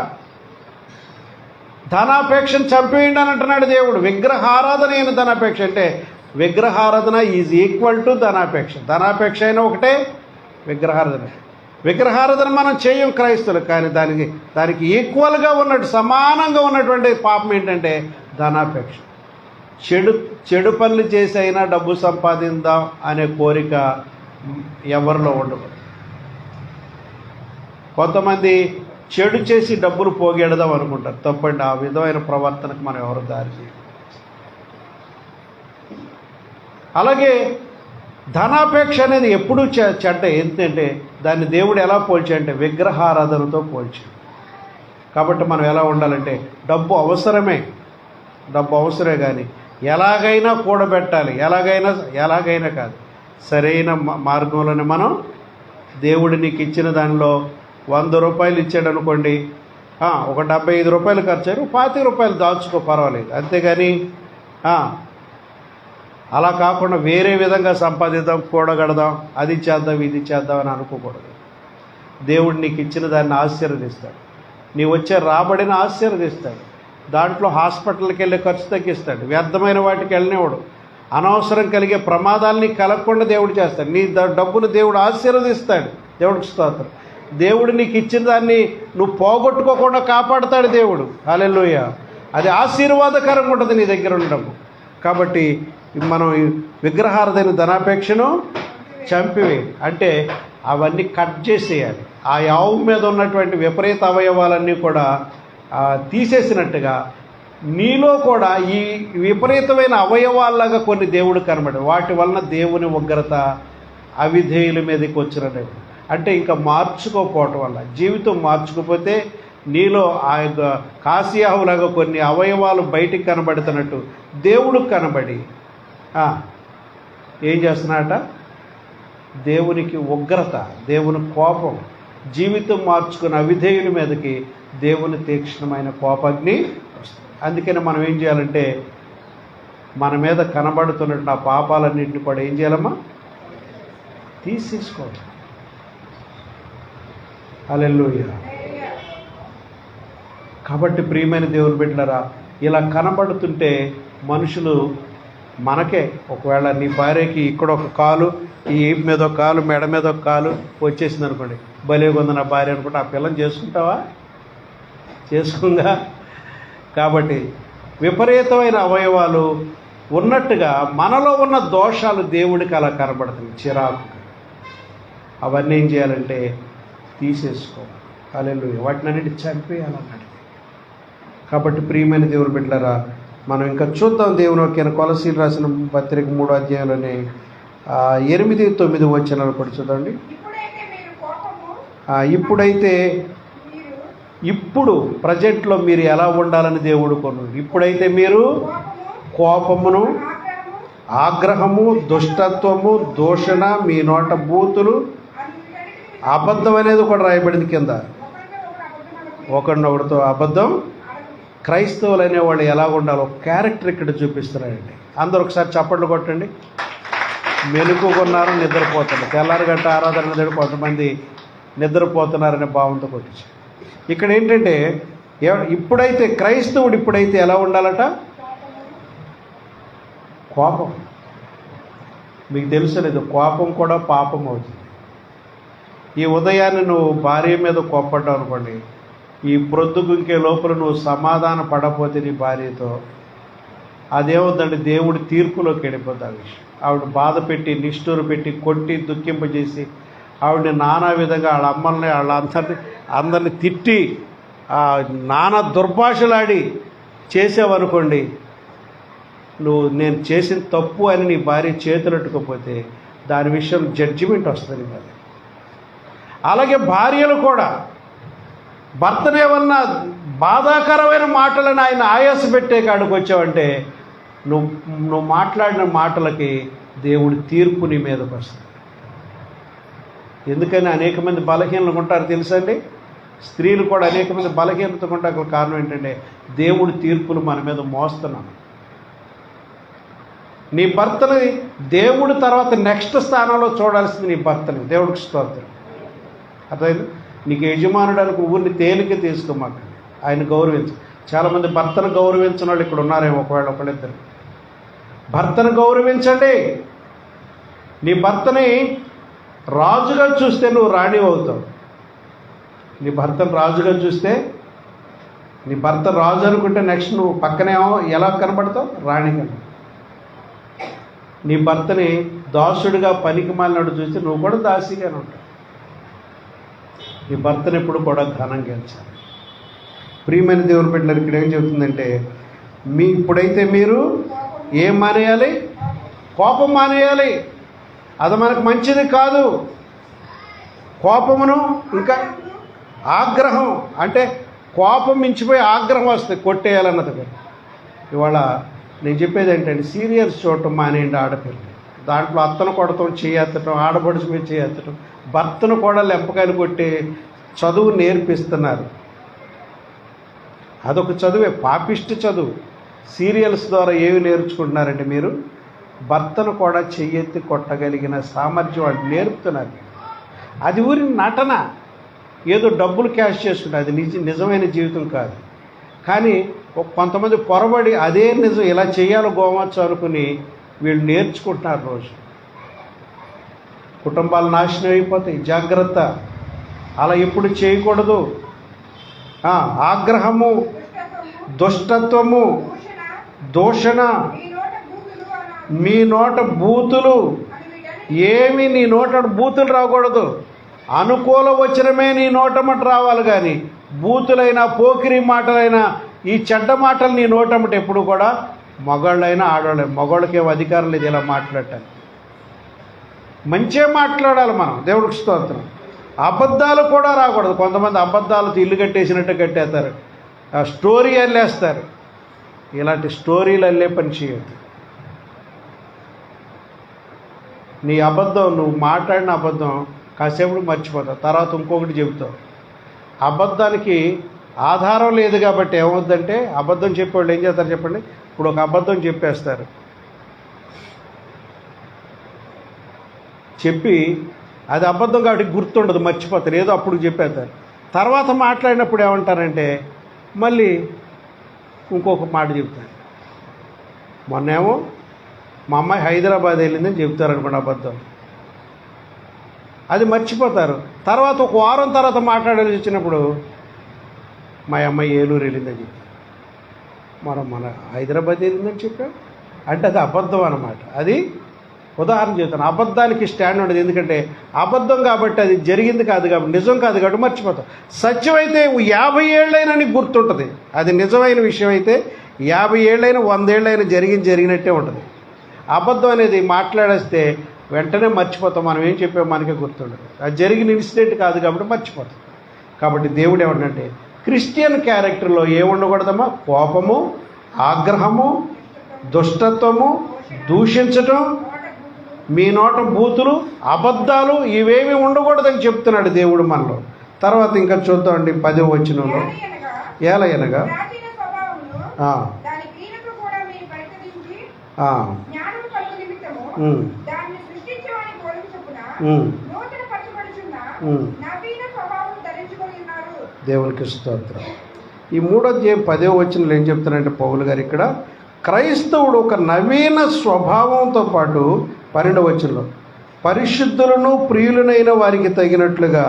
ధనాపేక్షను చంపేయండి అని అంటున్నాడు దేవుడు. విగ్రహారాధన అయిన ధనాపేక్ష అంటే విగ్రహారాధన ఈజ్ ఈక్వల్ టు ధనాపేక్ష. ధనాపేక్ష అయినా ఒకటే, విగ్రహారాధన. విగ్రహారాధన మనం చేయం క్రైస్తవులు, కానీ దానికి ఈక్వల్గా ఉన్నట్టు సమానంగా ఉన్నటువంటి పాపం ఏంటంటే ధనాపేక్ష. చెడు పనులు చేసి అయినా డబ్బు సంపాదిద్దాం అనే కోరిక ఎవరిలో ఉండదు. కొంతమంది చెడు చేసి డబ్బులు పోగేడదాం అనుకుంటారు. తప్పండి. ఆ విధమైన ప్రవర్తనకు మనం ఎవరు దారి చేయాలి. అలాగే ధనాపేక్ష అనేది ఎప్పుడూ చెడ్డ. ఏంటంటే దాన్ని దేవుడు ఎలా పోల్చాడంటే విగ్రహారాధనతో పోల్చాడు. కాబట్టి మనం ఎలా ఉండాలంటే డబ్బు అవసరమే కానీ ఎలాగైనా కూడబెట్టాలి, ఎలాగైనా కాదు, సరైన మార్గంలోనే మనం దేవుడు నీకు ఇచ్చిన దానిలో 100 రూపాయలు ఇచ్చాడు అనుకోండి, ఒక 75 రూపాయలు ఖర్చు అయ్యారు, 25 రూపాయలు దాచుకో, పర్వాలేదు. అంతేగాని అలా కాకుండా వేరే విధంగా సంపాదిద్దాం, కూడగడదాం, అది చేద్దాం ఇది చేద్దాం అని అనుకోకూడదు. దేవుడు నీకు ఇచ్చిన దాన్ని ఆశీర్వదిస్తాడు, నీ వచ్చే రాబడిని ఆశీర్వదిస్తాడు. దాంట్లో హాస్పిటల్కి వెళ్ళే ఖర్చు తగ్గిస్తాడు, వ్యర్థమైన వాటికి వెళ్ళనివాడు, అనవసరం కలిగే ప్రమాదాలని కలగకుండా దేవుడు చేస్తాడు. నీ డబ్బును దేవుడు ఆశీర్వదిస్తాడు. దేవుడికి స్తోత్రం. దేవుడు నీకు ఇచ్చిన దాన్ని నువ్వు పోగొట్టుకోకుండా కాపాడుతాడు దేవుడు. హల్లెలూయా. అది ఆశీర్వాదకరంగా ఉంటుంది నీ దగ్గర ఉండడం. కాబట్టి మనం విగ్రహారాధన ధనాపేక్షను చంపివేయాలి. అంటే అవన్నీ కట్ చేసేయాలి. ఆ ఆవు మీద ఉన్నటువంటి విపరీత అవయవాలన్నీ కూడా తీసేసినట్టుగా నీలో కూడా ఈ విపరీతమైన అవయవాల్లాగా కొన్ని దేవుడు కనబడి వాటి వలన దేవుని ఉగ్రత అవిధేయుల మీదకి వచ్చినట్టు. అంటే ఇంకా మార్చుకోకపోవటం వల్ల, జీవితం మార్చుకోకపోతే నీలో ఆ యొక్క కాశీయాహులాగా కొన్ని అవయవాలు బయటికి కనబడుతున్నట్టు దేవుడు కనబడి ఏం చేస్తున్నాడట? దేవునికి ఉగ్రత, దేవుని కోపం, జీవితం మార్చుకున్న అవిధేయుల మీదకి దేవుని తీక్ష్ణమైన కోపాగ్ని వస్తుంది. అందుకని మనం ఏం చేయాలంటే మన మీద కనబడుతున్నట్టు ఆ పాపాలన్నింటినీ కూడా ఏం చేయాలమ్మా? తీసేసుకోవాలి. హల్లెలూయా. కాబట్టి ప్రియమైన దేవుని బిడ్డలారా, ఇలా కనబడుతుంటే మనుషులు మనకే, ఒకవేళ నీ భార్యకి ఇక్కడ ఒక కాలు, ఈ ఈపు మీద ఒక కాలు, మెడ మీద ఒక కాలు వచ్చేసింది అనుకోండి, భలేగా నా భార్య అనుకుంటే ఆ పిల్లని చేసుకుంటావా? చేసుకుందా? కాబట్టి విపరీతమైన అవయవాలు ఉన్నట్టుగా మనలో ఉన్న దోషాలు దేవుడికి అలా కనబడుతుంది, చిరాకు. అవన్నీ ఏం చేయాలంటే తీసేసుకోవాలి. హల్లెలూయా. వాటిని అన్నిటి చంపేయాలన్నట్టు. కాబట్టి ప్రియమైన దేవుని బిడ్డలారా, మనం ఇంకా చూద్దాం దేవుని వాక్యాన్ని. కొలసీలు రాసిన పత్రిక 3వ అధ్యాయంలోనే 8, 9 వచనాలు కూడా చూడండి. ఇప్పుడు ప్రజెంట్లో మీరు ఎలా ఉండాలని దేవుడు కొన్నాడు. ఇప్పుడైతే మీరు కోపమును, ఆగ్రహము, దుష్టత్వము, దూషణ, మీ నోట బూతులు, అబద్ధం అనేది కూడా రాయబడింది కింద. ఒకరినొకరితో అబద్ధం. క్రైస్తవులు అనేవాళ్ళు ఎలా ఉండాలో క్యారెక్టర్ ఇక్కడ చూపిస్తున్నారండి. అందరూ ఒకసారి చప్పట్లు కొట్టండి. మెలుకున్నారు, నిద్రపోతున్నారు. తెల్లారి గంట ఆరాధన దగ్గర కొంతమంది నిద్రపోతున్నారనే భావంతో కొట్టించి. ఇక్కడ ఏంటంటే ఇప్పుడైతే క్రైస్తవుడు ఇప్పుడైతే ఎలా ఉండాలట? కోపం. మీకు తెలుసలేదు, కోపం కూడా పాపం అవుతుంది. ఈ ఉదయాన్ని నువ్వు భార్య మీద కోప్పడ్డావు అనుకోండి, ఈ ప్రొద్దుగుంకే లోపల నువ్వు సమాధాన పడపోతే నీ భార్యతో, అదేమవుతుందంటే దేవుడి తీర్పులోకి వెళ్ళిపోతాడు. ఆవిడ బాధ పెట్టి, నిష్ఠూరు పెట్టి, కొట్టి, దుఃఖింపజేసి, ఆవిడని నానా విధంగా వాళ్ళ అమ్మల్ని, అందరిని తిట్టి, నానా దుర్భాషలాడి చేసావనుకోండి, నువ్వు నేను చేసిన తప్పు అని నీ భార్య చేతులెట్టుకోపోతే దాని విషయం జడ్జిమెంట్ వస్తుంది కదా. అలాగే భార్యలు కూడా భర్తనేమన్నా బాధాకరమైన మాటలను ఆయన ఆయాస పెట్టే కాడికి వచ్చావంటే నువ్వు మాట్లాడిన మాటలకి దేవుడి తీర్పు నీ మీదకి వస్తుంది. ఎందుకని అనేక మంది బలహీనలు ఉంటారు తెలుసండి. స్త్రీలు కూడా అనేక మంది బలహీనతగా ఉంటారు. కారణం ఏంటంటే దేవుడి తీర్పులు మన మీద మోస్తున్నాం. నీ భర్తని దేవుడి తర్వాత నెక్స్ట్ స్థానంలో చూడాల్సింది నీ భర్తని. దేవుడికి స్తోత్రం. అర్థమైంది? నీకు యజమానుడు అనుకు ఊరిని తేలిక తీసుకోమాకండి, ఆయన గౌరవించు. చాలామంది భర్తను గౌరవించిన వాళ్ళు ఇక్కడ ఉన్నారేమో, ఒకళ్ళిద్దరు. భర్తను గౌరవించండి. నీ భర్తని రాజుగా చూస్తే నువ్వు రాణి అవుతావు. నీ భర్తను రాజుగా చూస్తే, నీ భర్త రాజు అనుకుంటే నెక్స్ట్ నువ్వు పక్కనేమో ఎలా కనబడతావు? రాణి కనబడతావు. నీ భర్తని దాసుడిగా పనికి మాలినాడు చూస్తే నువ్వు కూడా దాసిగానే ఉంటావు. నీ భర్తను ఎప్పుడు కూడా ఘనంగా ఎంచాలి. ప్రియమైన దేవుని బిడ్డలారా, ఇక్కడ ఏం చెబుతుందంటే, ఇప్పుడైతే మీరు ఏం మానేయాలి? కోపం మానేయాలి. అది మనకు మంచిది కాదు. కోపమును, ఇంకా ఆగ్రహం, అంటే కోపం మించిపోయి ఆగ్రహం వస్తుంది, కొట్టేయాలన్నది. ఇవాళ నేను చెప్పేది ఏంటంటే, సీరియల్స్ చూడటం మానేయండి. ఆడపిల్లలు దాంట్లో అత్తను కొడతాం, చేయెత్తటం, ఆడపడుచు మీద చేయెత్తటం, భర్తను కూడా లెంపకాయలు కొట్టి చదువు నేర్పిస్తున్నారు. అదొక చదువే, పాపిష్టి చదువు. సీరియల్స్ ద్వారా ఏమి నేర్చుకుంటున్నారంటే, మీరు భర్తను కూడా చెయ్యెత్తి కొట్టగలిగిన సామర్థ్యం వాళ్ళు నేర్పుతున్నారు. అది ఊరి నటన, ఏదో డబ్బులు క్యాష్ చేసుకుంటారు. అది నిజమైన జీవితం కాదు. కానీ కొంతమంది పొరబడి అదే నిజం, ఇలా చేయాలో గోవచ్చు అనుకుని వీళ్ళు నేర్చుకుంటున్నారు. రోజు కుటుంబాలు నాశనం అయిపోతాయి. జాగ్రత్త, అలా ఎప్పుడు చేయకూడదు. ఆగ్రహము, దుష్టత్వము, దూషణ, మీ నోట బూతులు, ఏమి నీ నోట బూతులు రాకూడదు. అనుకూల వచనమే నీ నోటమట రావాలి, కానీ బూతులైనా, పోకిరి మాటలైనా, ఈ చెడ్డ మాటలు నీ నోటమట ఎప్పుడు కూడా, మగవాళ్ళైనా ఆడవాళ్ళైనా. మగవాళ్ళకి అధికారం లేదు ఇలా మాట్లాడటానికి. మంచిగా మాట్లాడాలి మనం. దేవుడికి స్తోత్రం. అబద్ధాలు కూడా రాకూడదు. కొంతమంది అబద్ధాలతో ఇల్లు కట్టేసినట్టు కట్టేస్తారు, స్టోరీ అల్లేస్తారు. ఇలాంటి స్టోరీలు అల్లే పని చేయద్దు. నీ అబద్ధం, నువ్వు మాట్లాడిన అబద్ధం కాసేపు మర్చిపోతావు, తర్వాత ఇంకొకటి చెబుతావు. అబద్ధానికి ఆధారం లేదు కాబట్టి ఏమవుద్దంటే, అబద్ధం చెప్పేవాళ్ళు ఏం చేస్తారు చెప్పండి? ఇప్పుడు ఒక అబద్ధం చెప్పేస్తారు, చెప్పి అది అబద్ధం కాబట్టి గుర్తుండదు, మర్చిపోతారు, ఏదో అప్పుడు చెప్పేస్తారు. తర్వాత మాట్లాడినప్పుడు ఏమంటారంటే మళ్ళీ ఇంకొక మాట చెప్తారు. మొన్నేమో మా అమ్మాయి హైదరాబాద్ వెళ్ళిందని చెప్తారు అనుకోండి అబద్ధం, అది మర్చిపోతారు. తర్వాత ఒక వారం తర్వాత మాట్లాడాల్సి వచ్చినప్పుడు మా అమ్మాయి ఏలూరు వెళ్ళిందని చెప్పి, మన హైదరాబాద్ వెళ్ళిందని చెప్పాం అంటే అది అబద్ధం అన్నమాట. అది ఉదాహరణ చెప్తాను. అబద్ధానికి స్టాండ్ ఉండదు, ఎందుకంటే అబద్ధం కాబట్టి అది జరిగింది కాదు, కాబట్టి నిజం కాదు కాబట్టి మర్చిపోతాం. సత్యం అయితే 50 ఏళ్ళైనా నీకు గుర్తుంటుంది. అది నిజమైన విషయం అయితే 50 ఏళ్ళైనా 100 ఏళ్ళైనా జరిగినట్టే ఉంటుంది. అబద్ధం అనేది మాట్లాడేస్తే వెంటనే మర్చిపోతాం. మనం ఏం చెప్పామో మనకే గుర్తుండదు. అది జరిగిన ఇన్సిడెంట్ కాదు కాబట్టి మర్చిపోతాం. కాబట్టి దేవుడు ఏమంటే, క్రిస్టియన్ క్యారెక్టర్లో ఏముండకూడదమ్మా? కోపము, ఆగ్రహము, దుష్టత్వము, దూషించటం, మీ నోట బూతులు, అబద్ధాలు, ఇవేమి ఉండకూడదని చెప్తున్నాడు దేవుడు మనలో. తర్వాత ఇంకా చూద్దామండి 10వ వచనంలో. ఏలయనగా దేవునికి స్తోత్రం. ఈ 3వ అధ్యాయం 10వ వచనంలో ఏం చెప్తున్నారంటే పౌలు గారు ఇక్కడ, క్రైస్తవుడు ఒక నవీన స్వభావంతో పాటు 12వ వచనంలో పరిశుద్ధులను ప్రియులనైన వారికి తగినట్లుగా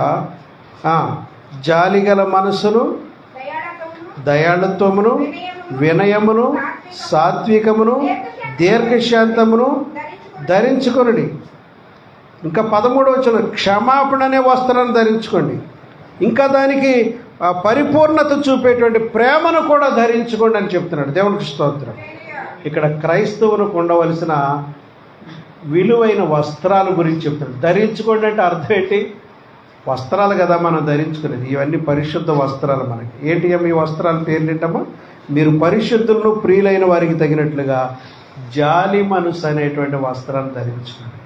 జాలిగల మనసును, దయాళుత్వమును, వినయమును, సాత్వికమును, దీర్ఘశాంతమును ధరించుకొనుడి. ఇంకా 13వ వచనం, క్షమాపణ అనే వస్త్రాన్ని ధరించుకోండి. ఇంకా దానికి పరిపూర్ణత చూపేటువంటి ప్రేమను కూడా ధరించుకోండి అని చెప్తున్నాడు. దేవునికి స్తోత్రం. ఇక్కడ క్రైస్తవులకు ఉండవలసిన విలువైన వస్త్రాల గురించి చెప్తున్నాడు. ధరించుకోండి అంటే అర్థం ఏంటి? వస్త్రాలు కదా మనం ధరించుకునేది. ఇవన్నీ పరిశుద్ధ వస్త్రాలు. మనకి ఏంటి ఈ వస్త్రాల పేర్లు ఏంటమ్మా? మీరు పరిశుద్ధులను ప్రియులైన వారికి తగినట్లుగా జాలి మనసు అనేటువంటి వస్త్రాన్ని ధరించుకోండి.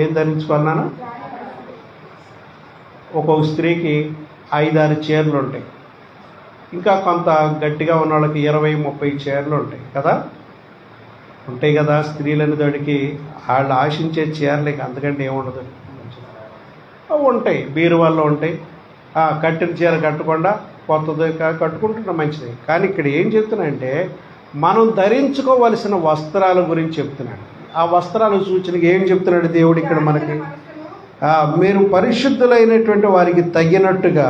ఏం ధరించుకున్నాను? ఒక్కొక్క స్త్రీకి 5-6 చీరలు ఉంటాయి. ఇంకా కొంత గట్టిగా ఉన్న వాళ్ళకి 20-30 చీరలు ఉంటాయి కదా, ఉంటాయి కదా. స్త్రీలని దానికి వాళ్ళు ఆశించే చీరలకి అంతకంటే ఏముండదు, ఉంటాయి. బీరువాల్లో ఉంటాయి. కట్టిన చీర కట్టకుండా కొత్తది కట్టుకుంటున్న మంచిది. కానీ ఇక్కడ ఏం చెప్తున్నానంటే, మనం ధరించుకోవలసిన వస్త్రాల గురించి చెప్తున్నాడు. ఆ వస్త్రాల సూచనకి ఏం చెప్తున్నాడు దేవుడు ఇక్కడ మనకి? మీరు పరిశుద్ధులైనటువంటి వారికి తగినట్టుగా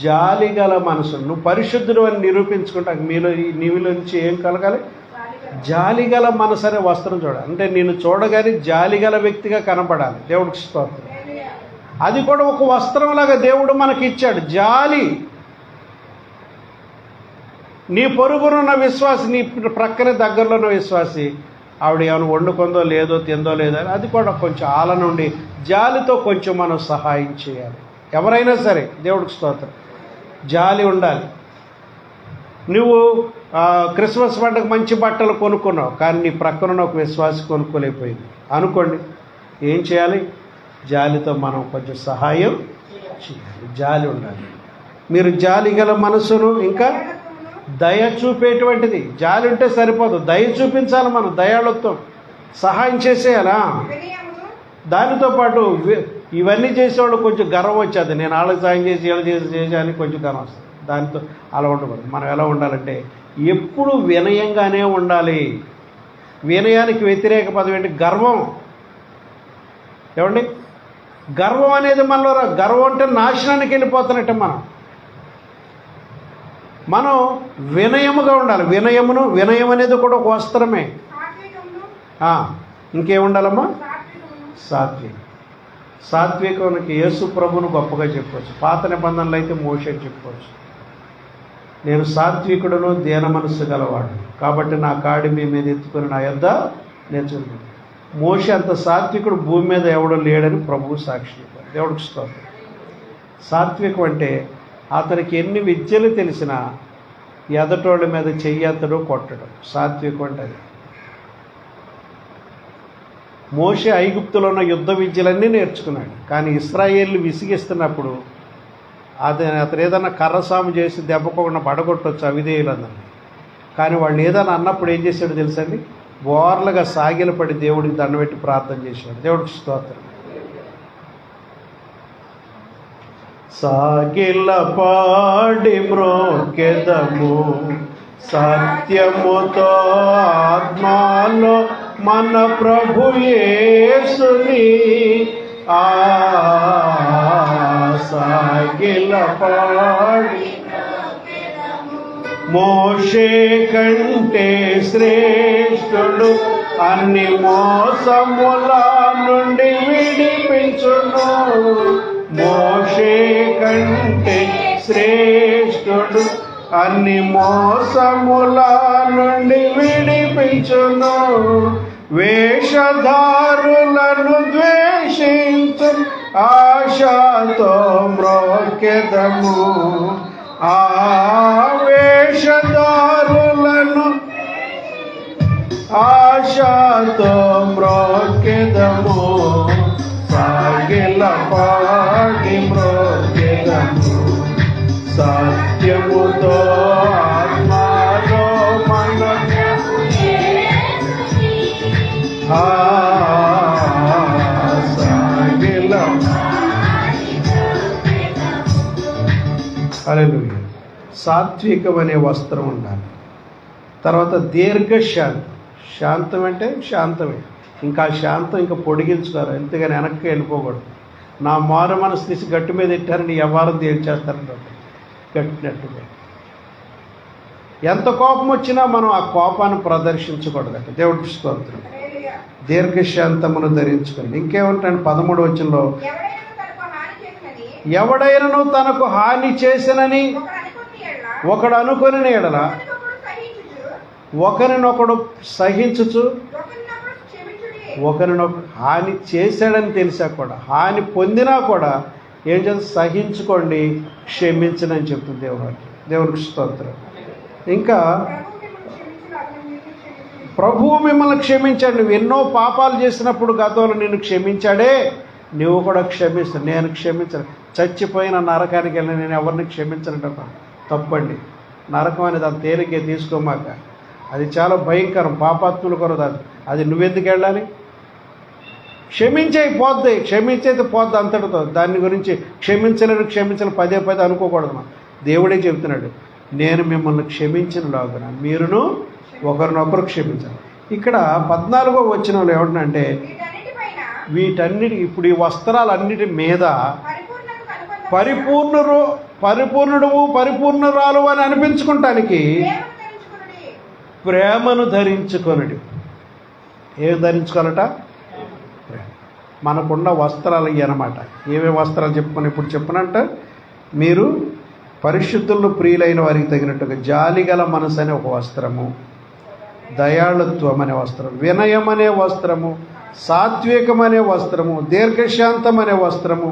జాలిగల మనసు. నువ్వు పరిశుద్ధుడు అని నిరూపించుకుంటా నీలో నుంచి ఏం కలగాలి? జాలిగల మనసు అనే వస్త్రం చూడాలి. అంటే నేను చూడగానే జాలిగల వ్యక్తిగా కనపడాలి. దేవుడికి స్తోత్రం. అది కూడా ఒక వస్త్రంలాగా దేవుడు మనకి ఇచ్చాడు, జాలి. నీ పొరుగునున్న విశ్వాసి, నీ ప్రక్కనే దగ్గరలో ఉన్న విశ్వాసి, ఆవిడ ఏమైనా వండుకుందో లేదో తిందో లేదో అని అది కూడా కొంచెం ఆల నుండి జాలితో కొంచెం మనం సహాయం చేయాలి. ఎవరైనా సరే దేవుడికి స్తోత్రం. జాలి ఉండాలి. నువ్వు క్రిస్మస్ పండుగ మంచి బట్టలు కొనుక్కున్నావు, కానీ నీ ప్రక్కన ఒక విశ్వాసి కొనుక్కోలేకపోయింది అనుకోండి, ఏం చేయాలి? జాలితో మనం కొంచెం సహాయం చేయాలి. జాలి ఉండాలి. మీరు జాలి గల మనసును, ఇంకా దయ చూపేటువంటిది. జాలి ఉంటే సరిపోదు, దయ చూపించాలి. మనం దయాళుత్వం, సహాయం చేసేయాలా. దానితో పాటు ఇవన్నీ చేసేవాళ్ళు కొంచెం గర్వం వచ్చేది. నేను వాళ్ళకి సాయం చేసి వీళ్ళు చేసి కొంచెం గర్వం వస్తుంది. దానితో అలా ఉండకూడదు. మనం ఎలా ఉండాలంటే ఎప్పుడు వినయంగానే ఉండాలి. వినయానికి వ్యతిరేక పదం ఏంటి? గర్వం. ఏమండి, గర్వం అనేది మనలో గర్వం అంటే నాశనానికి వెళ్ళిపోతున్నట్టే. మనం వినయముగా ఉండాలి. వినయం అనేది కూడా ఒక వస్త్రమే. ఇంకేముండాలమ్మా? సాత్వికానికి యేసు ప్రభును గొప్పగా చెప్పవచ్చు. పాత నిబంధనలు అయితే మోషే చెప్పుకోవచ్చు. నేను సాత్వికుడును, దీన మనస్సు గలవాడు, కాబట్టి నా కాడి మీ మీద ఎత్తుకుని నా యొద్ద నేర్చుకున్నాను. మోషే అంత సాత్వికుడు భూమి మీద ఎవడో లేడని ప్రభువు సాక్షి చెప్పారు. దేవుడికి స్తోత్రం. సాత్వికం అంటే అతనికి ఎన్ని విద్యలు తెలిసినా ఎదటోళ్ళ మీద చెయ్యెత్తడు, కొట్టడం. సాత్వికం అంటే అది. మోషే ఐగుప్తులో ఉన్న యుద్ధ విద్యలన్నీ నేర్చుకున్నాడు, కానీ ఇశ్రాయేళ్లు విసిగిస్తున్నప్పుడు అతను ఏదన్నా కర్రసాము చేసి దెబ్బకోకుండా పడగొట్టవచ్చు అవిధేయులందరినీ. కానీ వాళ్ళు ఏదైనా అన్నప్పుడు ఏం చేశాడు తెలుసండి? బోర్లుగా సాగిలపడి దేవుడికి దండబెట్టి ప్రార్థన చేశాడు. దేవుడికి స్తోత్రం. సాగిలపాడి మ్రోకెదము సత్యముతో ఆత్మలో మన ప్రభు యేసుని సాగిలపాడి మోషే కంటే శ్రేష్ఠుడు అన్ని మోసముల నుండి విడిపించును. మోషే కంటే శ్రేష్ఠుడు అన్ని మోసముల నుండి విడిపించును. వేషధారులను ద్వేషించు ఆశతో మ్రోకెదము. ఆ వేషధారులను ఆశతో మ్రోకెదము. సాగిలపాడి మ్రోకెదము. సత్యముతో ఆత్మలో మన హల్లెలూయా. సాత్వికం అనే వస్త్రం ఉండాలి. తర్వాత దీర్ఘశాంతం. శాంతం అంటే శాంతమే. ఇంకా శాంతం ఇంకా పొడిగించుకోరు, ఎంతగాని వెనక్కి వెళ్ళిపోకూడదు. నా మారు మనసు తీసి గట్టి మీద పెట్టారని వ్యవహారం తేల్చేస్తారంటే గట్టినట్టుగా. ఎంత కోపం వచ్చినా మనం ఆ కోపాన్ని ప్రదర్శించకూడదట. దేవుడికి స్తోత్రం. దీర్ఘశాంతమును ధరించుకోండి. ఇంకేమంటాడు 13వ వచనంలో? ఎవడైనను తనకు హాని చేసినని ఒకడు అనుకుని ఎడల ఒకరినొకడు సహించుచు, ఒకరినొకడు హాని చేశాడని తెలిసా కూడా, హాని పొందినా కూడా ఏం చేసి సహించుకోండి, క్షమించనని చెప్తుంది దేవునికి స్తోత్రం. ఇంకా ప్రభువు మిమ్మల్ని క్షమించాడు. నువ్వు ఎన్నో పాపాలు చేసినప్పుడు గతంలో నిన్ను క్షమించాడే, నువ్వు కూడా క్షమిస్తాను. నేను క్షమించను. చచ్చిపోయిన నరకానికి వెళ్ళి నేను ఎవరిని క్షమించనంట. తప్పండి. నరకం అనేది అంత తేలికే తీసుకోమాక. అది చాలా భయంకరం. పాపాత్ములు కొరదు అది నువ్వెందుకు వెళ్ళాలి? క్షమించైపోద్ది. క్షమించైతే పోద్ది అంతటితో. దాని గురించి క్షమించలేను పదే అనుకోకూడదు. దేవుడే చెబుతున్నాడు, నేను మిమ్మల్ని క్షమించిన లాగున మీరును ఒకరినొకరు క్షమించాలి. ఇక్కడ 14వ వచనంలో ఏమంటున్నాడంటే వీటన్నిటి ఇప్పుడు ఈ వస్త్రాలన్నిటి మీద పరిపూర్ణకు కనుగొన్న పరిపూర్ణుడు పరిపూర్ణురాలు అని అనిపించుకుంటానికి ప్రేమను ధరించుకొనుడి. ప్రేమను ధరించుకొనుడి. ఏం ధరించుకోవాలట? ప్రేమ. మనకున్న వస్త్రాలు ఇవి అన్నమాట. ఏవే వస్త్రాలు చెప్పుకొని ఇప్పుడు చెప్పనంట, మీరు పరిశుద్ధులు ప్రియులైన వారికి తగినట్టుగా జాలిగల మనసు అనే ఒక వస్త్రము, దయాళుత్వం అనే వస్త్రం, వినయం అనే వస్త్రము, సాత్వికం అనే వస్త్రము, దీర్ఘశాంతం అనే వస్త్రము,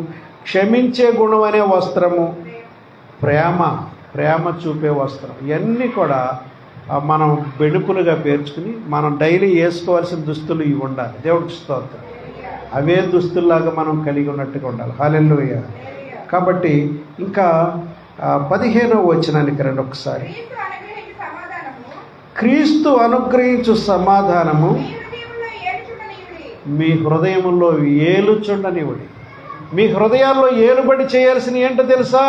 క్షమించే గుణం అనే వస్త్రము, ప్రేమ చూపే వస్త్రం. ఇవన్నీ కూడా మనం బెడుపులుగా పేర్చుకుని మనం డైలీ వేసుకోవాల్సిన దుస్తులు ఇవి ఉండాలి. దేవుడికి స్తోత్రం. అవే దుస్తుల్లాగా మనం కలిగి ఉన్నట్టుగా ఉండాలి. హల్లెలూయా. కాబట్టి ఇంకా 15వ వచనానికి రండి ఒకసారి. క్రీస్తు అనుగ్రహించు సమాధానము క్రీస్తు అనుగ్రహించు సమాధానము మీ హృదయములో ఏలుచుండనివ్వుడి. మీ హృదయంలో ఏలుచుండనివ్వడి. మీ హృదయాల్లో ఏలుబడి చేయాల్సిన ఏంటో తెలుసా?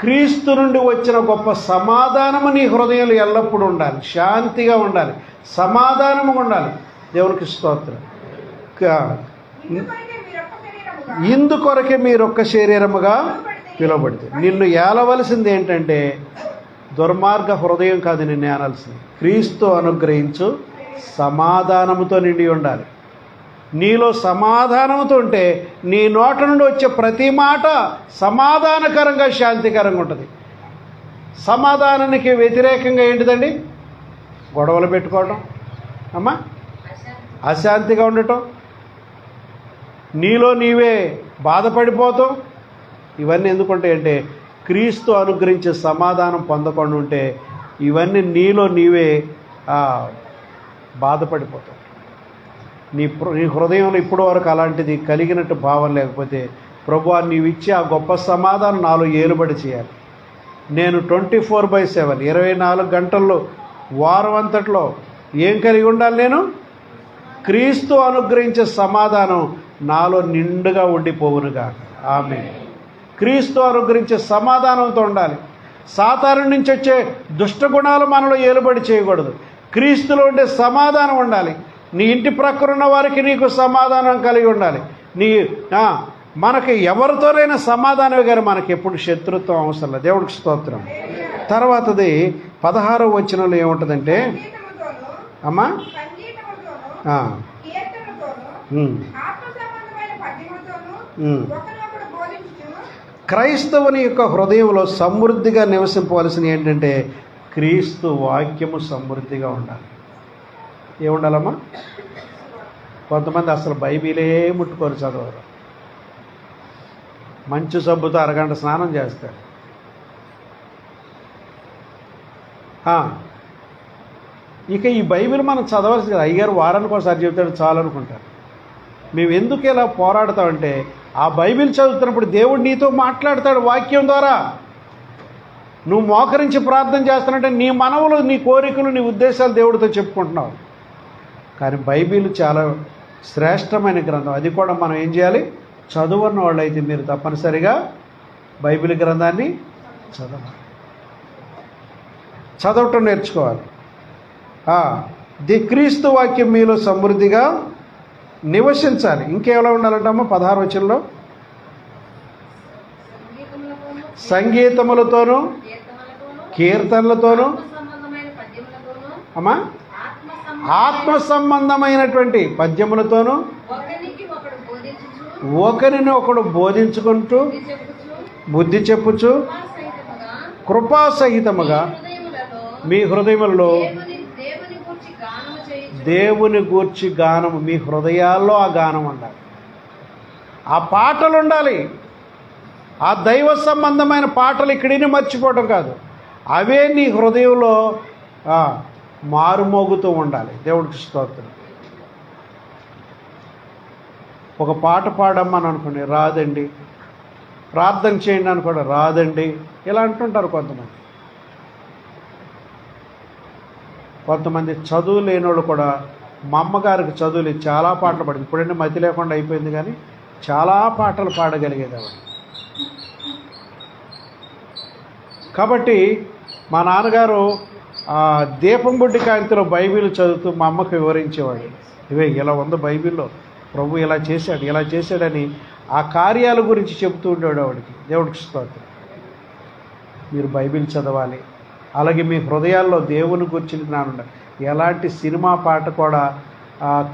క్రీస్తు నుండి వచ్చిన గొప్ప సమాధానము నీ హృదయంలో ఎల్లప్పుడూ ఉండాలి. శాంతిగా ఉండాలి, సమాధానము ఉండాలి. దేవునికి స్తోత్రం. ఇందుకొరకే మీరొక్క శరీరముగా పిలువబడితే. నిన్ను ఏలవలసింది ఏంటంటే దుర్మార్గ హృదయం కాదు నిన్ను ఏనాల్సింది. క్రీస్తు అనుగ్రహించు సమాధానముతో నిండి ఉండాలి. నీలో సమాధానంతో ఉంటే నీ నోట నుండి వచ్చే ప్రతి మాట సమాధానకరంగా శాంతికరంగా ఉంటుంది. సమాధానానికి వ్యతిరేకంగా ఏంటిదండి? గొడవలు పెట్టుకోవడం, అమ్మా, అశాంతిగా ఉండటం, నీలో నీవే బాధపడిపోతాం. ఇవన్నీ ఎందుకుంటాయంటే క్రీస్తు అనుగ్రహించే సమాధానం పొందకుండా ఉంటే ఇవన్నీ నీలో నీవే బాధపడిపోతావు. నీ హృదయంలో ఇప్పటి వరకు అలాంటిది కలిగినట్టు భావం లేకపోతే ప్రభువా నీవిచ్చే ఆ గొప్ప సమాధానం నాలో ఏలుబడి చేయాలి. నేను 24/7 24 గంటల్లో వారం అంతట్లో ఏం కలిగి ఉండాలి? నేను క్రీస్తు అనుగ్రహించే సమాధానం నాలో నిండుగా ఉండిపోవునుగా. ఆమేన్. క్రీస్తు అనుగ్రహించే సమాధానంతో ఉండాలి. సాతాను నుంచి వచ్చే దుష్టగుణాలు మనలో ఏలుబడి చేయకూడదు. క్రీస్తులో ఉండే సమాధానం ఉండాలి. నీ ఇంటి ప్రక్కన ఉన్న వారికి నీకు సమాధానం కలిగి ఉండాలి. మనకి ఎవరితోనైనా సమాధానమే కానీ మనకి ఎప్పుడు శత్రుత్వం అవసరం లేదు. దేవుడికి స్తోత్రం. తర్వాతది 16వ వచనంలో ఏముంటుందంటే, అమ్మా, క్రైస్తవుని యొక్క హృదయంలో సమృద్ధిగా నివసింపవలసిన ఏంటంటే క్రీస్తు వాక్యము సమృద్ధిగా ఉండాలి. ఏముండాలమ్మా? కొంతమంది అసలు బైబిలే ముట్టుకొని చదవరు. మంచు సబ్బుతో అరగంట స్నానం చేస్తారు. ఇక ఈ బైబిల్ మనం చదవాల్సింది కదా. అయ్యారు వారానికి ఒకసారి చెబుతాడు చాలు అనుకుంటారు. మేము ఎందుకు ఇలా పోరాడతామంటే ఆ బైబిల్ చదువుతున్నప్పుడు దేవుడు నీతో మాట్లాడతాడు వాక్యం ద్వారా. నువ్వు మోకరించి ప్రార్థన చేస్తున్నట్టే నీ మనవులు, నీ కోరికలు, నీ ఉద్దేశాలు దేవుడితో చెప్పుకుంటున్నావు. కానీ బైబిల్ చాలా శ్రేష్టమైన గ్రంథం. అది కూడా మనం ఏం చేయాలి? చదువున్న వాళ్ళైతే మీరు తప్పనిసరిగా బైబిల్ గ్రంథాన్ని చదవటం నేర్చుకోవాలి. క్రీస్తు వాక్యం మీలో సమృద్ధిగా నివసించాలి. ఇంకేలా ఉండాలంటమ్మా? 16వ వచనంలో సంగీతములతోనూ కీర్తనలతోనూ అమ్మా ఆత్మ సంబంధమైనటువంటి పద్యములతోనూ ఒకరిని ఒకడు బోధించుకుంటూ బుద్ధి చెప్పుచు కృపాసహితముగా మీ హృదయములలో దేవుని గూర్చి గానము, మీ హృదయాల్లో ఆ గానం ఉండాలి. ఆ పాటలు ఉండాలి. ఆ దైవ సంబంధమైన పాటలు ఇక్కడిని మర్చిపోవడం కాదు, అవే నీ హృదయంలో మారుమోగుతూ ఉండాలి. దేవుడికి స్తోత్రం. ఒక పాట పాడమ్మని అనుకోండి, రాదండి. ప్రార్థన చేయండి అని కూడా రాదండి. ఇలా అంటుంటారు కొంతమంది. కొంతమంది చదువు లేనోళ్ళు కూడా, మా అమ్మగారికి చదువులు చాలా పాటలు పాడింది. ఇప్పుడంటే మతి లేకుండా అయిపోయింది, కానీ చాలా పాటలు పాడగలిగేది ఆవిడ. కాబట్టి మా నాన్నగారు దీపం బుడ్డి కాంతిలో బైబిల్ చదువుతూ మా అమ్మకు వివరించేవాడు. ఇలా ఉంది బైబిల్లో, ప్రభు ఇలా చేశాడని ఆ కార్యాల గురించి చెబుతూ ఉండేవాడు ఆవిడికి. దేవుడికి స్తోత్రం. మీరు బైబిల్ చదవాలి. అలాగే మీ హృదయాల్లో దేవుని గురించి జ్ఞానం ఉండాలి. ఎలాంటి సినిమా పాట కూడా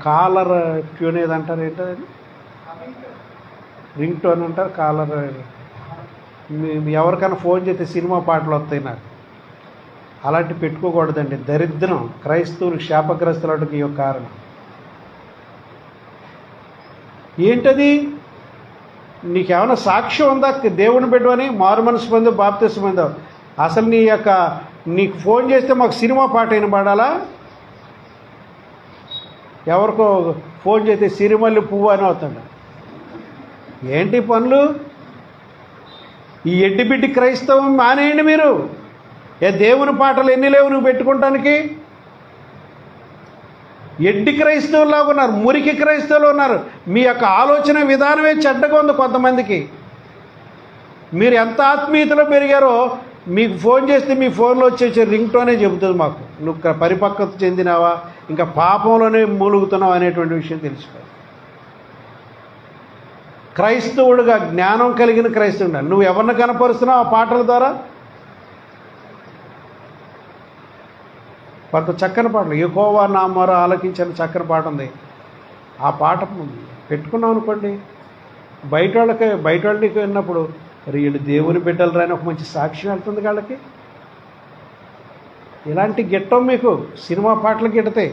కాలర్ ట్యూన్ ఏదంటారు, ఏంటది, రింగ్ టోన్ అంటారు, కాలర్. ఎవరికైనా ఫోన్ చేస్తే సినిమా పాటలు వస్తాయి నాకు. అలాంటివి పెట్టుకోకూడదండి. దరిద్రం క్రైస్తవులు శాపగ్రస్తులకి యొక్క కారణం ఏంటది? నీకేమైనా సాక్ష్యం ఉందా దేవుని బిడ్డవని? మారు మనసు పొందో బాప్తిసం పొందో? అసలు నీకు ఫోన్ చేస్తే మాకు సినిమా పాట వినబడాలా? ఎవరికో ఫోన్ చేస్తే సిరిమల్లి పువ్వు అని అవుతాడు. ఏంటి పనులు? ఈ ఎడ్డిబిడ్డి క్రైస్తవం మానేయండి మీరు. దేవుని పాటలు ఎన్ని లేవు నువ్వు పెట్టుకోవటానికి? ఎడ్డి క్రైస్తవులాగా ఉన్నారు, మురికి క్రైస్తవులు ఉన్నారు. మీ యొక్క ఆలోచన విధానమే చెడ్డగా ఉంది కొంతమందికి. మీరు ఎంత ఆత్మీయతలో పెరిగారో మీకు ఫోన్ చేస్తే మీ ఫోన్లో వచ్చే రింగ్ టోనే చెబుతుంది మాకు నువ్వు పరిపక్వత చెందినావా, ఇంకా పాపంలోనే మూలుగుతున్నావు అనేటువంటి విషయం తెలుసుకో. క్రైస్తవుడుగా జ్ఞానం కలిగిన క్రైస్తవుడు నువ్వు ఎవరిని కనపరుస్తున్నావు ఆ పాటల ద్వారా? కొంత చక్కని పాటలు, యెహోవా నా మొర ఆలకించిన చక్కని పాట ఉంది. ఆ పాట పెట్టుకున్నాం అనుకోండి, బయట వాళ్ళకి విన్నప్పుడు వీళ్ళు దేవుని బిడ్డలు రాని ఒక మంచి సాక్ష్యం వెళ్తుంది వాళ్ళకి. ఇలాంటి గిట్టం మీకు సినిమా పాటలు గిట్టతాయి.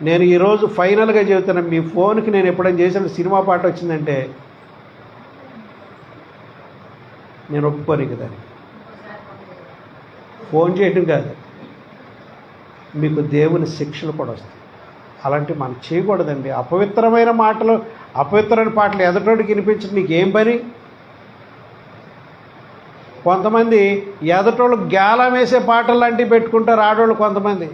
నేను ఈరోజు ఫైనల్గా చెబుతున్నాను, మీ ఫోన్కి నేను ఎప్పుడైనా చేసిన సినిమా పాట వచ్చిందంటే నేను ఒప్పుకోను కదా. ఫోన్ చేయడం కాదు, మీకు దేవుని శిక్షలు కూడా వస్తాయి. అలాంటివి మనం చేయకూడదండి. అపవిత్రమైన పాటలు ఎదటోడికి వినిపించడం నీకేం పని? కొంతమంది ఎదటోళ్ళు గ్యాలం వేసే పాటలు లాంటివి పెట్టుకుంటారు ఆడవాళ్ళు కొంతమంది.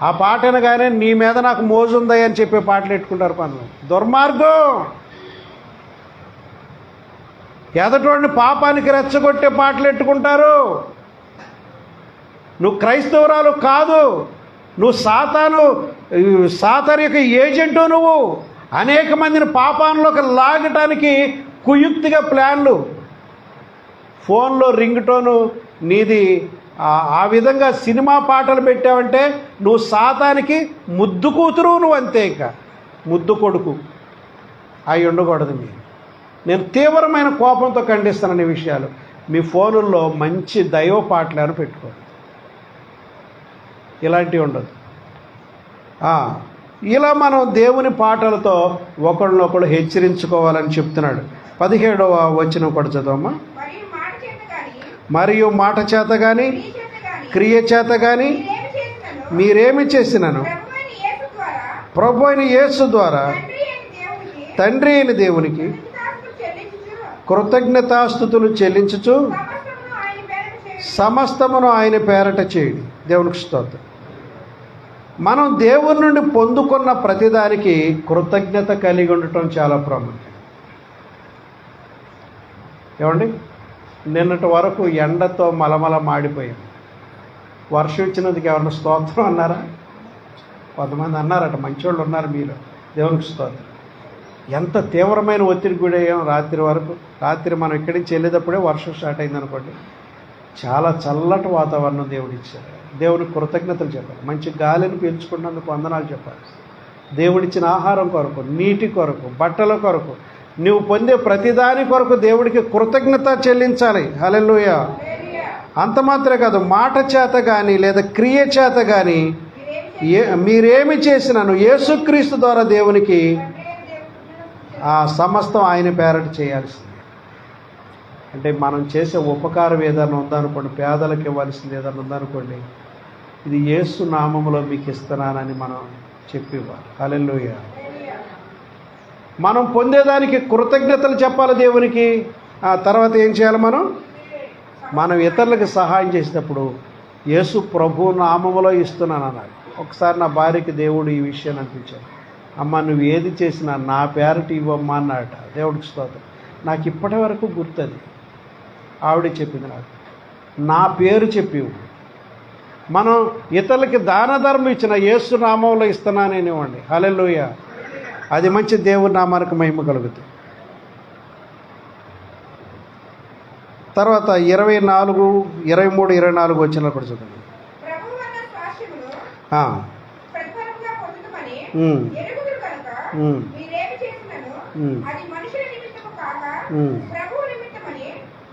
ఆ పాట అనగానే నీ మీద నాకు మోజు ఉందని అని చెప్పే పాటలు పెట్టుకుంటారు కొంతమంది. దుర్మార్గం. ఎదటోడిని పాపానికి రెచ్చగొట్టే పాటలు పెట్టుకుంటారు. నువ్వు క్రైస్తవురాలు కాదు, నువ్వు సాతాను యొక్క ఏజెంటు. నువ్వు అనేక మందిని పాపాన్లోకి లాగటానికి కుయుక్తిగా ప్లాన్లు. ఫోన్లో రింగ్ టోను నీది ఆ విధంగా సినిమా పాటలు పెట్టావంటే నువ్వు సాతానికి ముద్దు కూతురు, నువ్వు అంతే. ఇక ముద్దు కొడుకు అవి ఉండకూడదు. నేను తీవ్రమైన కోపంతో ఖండిస్తాను ఈ విషయాలు. మీ ఫోనుల్లో మంచి దైవ పాటలు అని పెట్టుకోండి, ఇలాంటివి ఉండదు. ఇలా మనం దేవుని పాటలతో ఒకళ్ళనొకళ్ళు హెచ్చరించుకోవాలని చెప్తున్నాడు. 17వ వచనం కూడా చదవమ్మా. మరియు మాట చేత కానీ క్రియ చేత కానీ మీరేమి చేసినను ప్రభు అయిన యేసు ద్వారా తండ్రి అయిన దేవునికి కృతజ్ఞతాస్తుతులు చెల్లించుచు సమస్తమును ఆయన పేరట చేయండి. దేవునికి స్తోత్రం. మనం దేవుని నుండి పొందుకున్న ప్రతిదానికి కృతజ్ఞత కలిగి ఉండటం చాలా ప్రాముఖ్యం. ఏమండి, నిన్నటి వరకు ఎండతో మలమల మాడిపోయాం. వర్షం ఇచ్చినందుకు ఎవరైనా స్తోత్రం అన్నారా? కొంతమంది అన్నారట, మంచివాళ్ళు ఉన్నారు మీరు. దేవునికి స్తోత్రం. ఎంత తీవ్రమైన ఒత్తిడి గురయ్యాం రాత్రి వరకు. రాత్రి మనం ఇక్కడి నుంచి వెళ్ళేటప్పుడే వర్షం స్టార్ట్ అయింది అనుకోండి. చాలా చల్లటి వాతావరణం దేవుడు ఇచ్చారు. దేవునికి కృతజ్ఞతలు చెప్పాలి. మంచి గాలిని పీల్చుకున్నందుకు వందనాలు చెప్పాలి. దేవుడిచ్చిన ఆహారం కొరకు, నీటి కొరకు, బట్టల కొరకు, నువ్వు పొందే ప్రతిదాని కొరకు దేవుడికి కృతజ్ఞత చెల్లించాలి. హల్లెలూయా. అంత మాత్రమే కాదు, మాట చేత కానీ లేదా క్రియ చేత కానీ మీరేమి చేసినాను యేసుక్రీస్తు ద్వారా దేవునికి ఆ సమస్తం ఆయన పేరట చేయాల్సింది. అంటే మనం చేసే ఉపకారం ఏదైనా ఉందనుకోండి, పేదలకు ఇవ్వాల్సింది ఏదైనా ఉందనుకోండి, ఇది యేసు నామములో మీకు ఇస్తున్నానని మనం చెప్పివ్వాలి. హల్లెలూయా. మనం పొందేదానికి కృతజ్ఞతలు చెప్పాలి దేవునికి. ఆ తర్వాత ఏం చేయాలి? మనం ఇతరులకు సహాయం చేసేటప్పుడు యేసు ప్రభు నామములో ఇస్తున్నాను అన్నాడు. ఒకసారి నా భార్యకి దేవుడు ఈ విషయాన్ని అనిపించాడు. అమ్మ, నువ్వు ఏది చేసినా నా పేరట ఇవ్వమ్మా అన్నాడట. దేవుడికి స్తోత్రం. నాకు ఇప్పటి వరకు గుర్తుంది. ఆవిడే చెప్పింది నాకు, నా పేరు చెప్పివు. మనం ఇతరులకి దాన ధర్మం ఇచ్చిన యేసు నామంలో ఇస్తున్నానేనివ్వండి. హల్లెలూయా. అది మంచి దేవుని నామానికి మహిమ కలుగుతుంది. తర్వాత 24, 23, 24 వచ్చిన కూడా చూడండి. ప్రభువు వల్ల స్వాస్థ్యమును ఆ, ప్రతిఫలముగా పొందుదుమని ఉమ్, ఎరుగుదురు కనుక ఉమ్, మీరేమి చేసినను ఉమ్, అది మనుషుల నిమిత్తము కాక ఉమ్. ప్రభువు నిమిత్తమని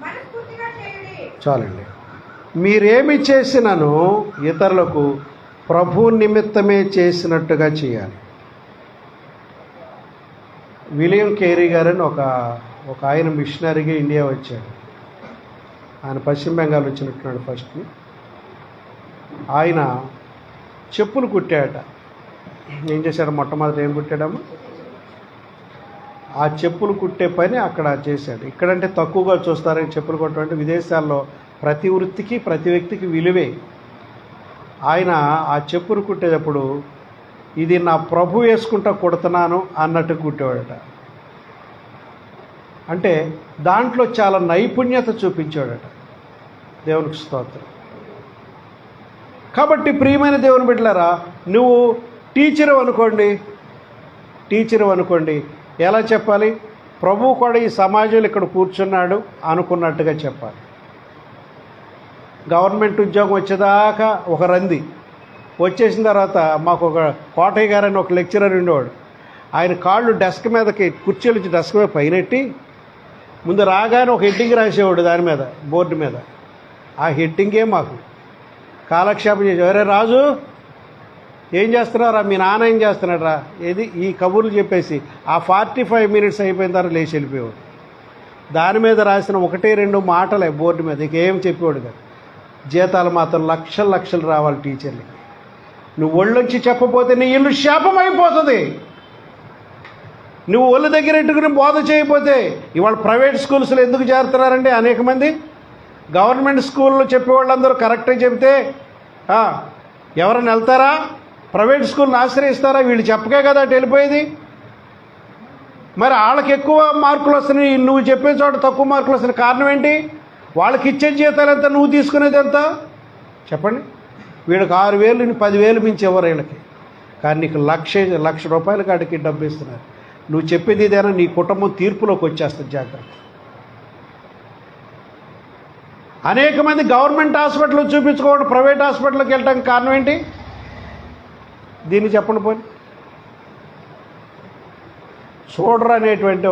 మనస్ఫూర్తిగా చేయుడి. చాలండి. మీరేమి చేసినను ఇతరులకు ప్రభు నిమిత్తమే చేసినట్టుగా చేయాలి. విలియం కేరీ గారని ఒక ఆయన మిషనరీగా ఇండియా వచ్చాడు. ఆయన పశ్చిమ బెంగాల్ వచ్చినట్టున్నాడు ఫస్ట్. ఆయన చెప్పులు కుట్టాడట. ఏం చేశాడు? మొట్టమొదటి ఏం కుట్టాడమ్మా? ఆ చెప్పులు కుట్టే పని అక్కడ చేశాడు. ఇక్కడంటే తక్కువగా చూస్తారని చెప్పులు కుట్టడం అంటే విదేశాల్లో ప్రతి వృత్తికి ప్రతి వ్యక్తికి విలువే. ఆయన ఆ చెప్పులు కుట్టేటప్పుడు ఇది నా ప్రభు వేసుకుంటా కుడుతున్నాను అన్నట్టు కుట్టేవాడట. అంటే దాంట్లో చాలా నైపుణ్యత చూపించాడట. దేవునికి స్తోత్రం. కాబట్టి ప్రియమైన దేవుని బిడ్డలారా, నువ్వు టీచరు అనుకోండి, ఎలా చెప్పాలి? ప్రభువు కూడా ఈ సమాజంలో ఇక్కడ కూర్చున్నాడు అనుకున్నట్టుగా చెప్పాలి. గవర్నమెంట్ ఉద్యోగం వచ్చేదాకా ఒక రంది, వచ్చేసిన తర్వాత మాకు ఒక కోటయ్య గారని ఒక లెక్చరర్ ఉండేవాడు. ఆయన కాళ్ళు డెస్క్ మీదకి, కుర్చీలు డెస్క్ మీద పైనెట్టి ముందు రాగానే ఒక హెడ్డింగ్ రాసేవాడు దాని మీద, బోర్డు మీద. ఆ హెడ్డింగే మాకు కాలక్షేపం చేసి, అరే రాజు ఏం చేస్తున్నారా, మీ నాన్న ఏం చేస్తున్నారా, ఏది ఈ కబుర్లు చెప్పేసి ఆ 45 మినిట్స్ అయిపోయిన తర్వాత లేచి వెళ్ళిపోయేవాడు. దాని మీద రాసిన 1-2 మాటలే బోర్డు మీద, ఇంకేం చెప్పేవాడు కాదు. జీతాలు మాత్రం లక్షలు రావాలి టీచర్లకి. నువ్వు ఒళ్ళొంచి చెప్పపోతే నీ ఇల్లు శాపం అయిపోతుంది. నువ్వు ఒళ్ళు దగ్గర ఎట్టుకుని బోధ చేయకపోతే, ఇవాళ ప్రైవేట్ స్కూల్స్లో ఎందుకు చేరుతున్నారండి అనేక మంది? గవర్నమెంట్ స్కూల్లో చెప్పేవాళ్ళందరూ కరెక్ట్గా చెబితే ఎవరైనా వెళ్తారా? ప్రైవేట్ స్కూల్ని ఆశ్రయిస్తారా? వీళ్ళు చెప్పకే కదా అటు వెళ్ళిపోయేది. మరి వాళ్ళకి ఎక్కువ మార్కులు వస్తున్నాయి, నువ్వు చెప్పే చోట తక్కువ మార్కులు వస్తున్నాయి. కారణం ఏంటి? వాళ్ళకి ఇచ్చే జీతాలు ఎంత, నువ్వు తీసుకునేది ఎంత? చెప్పండి. వీళ్ళకి 6,000, 10,000 మించి ఎవరు వీళ్ళకి. కానీ నీకు లక్ష రూపాయల కాడికి డబ్బు ఇస్తున్నారు. నువ్వు చెప్పేది ఇదేనా? నీ కుటుంబం తీర్పులోకి వచ్చేస్తుంది. జాగ్రత్త. అనేక మంది గవర్నమెంట్ హాస్పిటల్లో చూపించుకోవడం ప్రైవేట్ హాస్పిటల్కి వెళ్ళడానికి కారణం ఏంటి? దీన్ని చెప్పండి పోనీ. చూడరు అనేటువంటి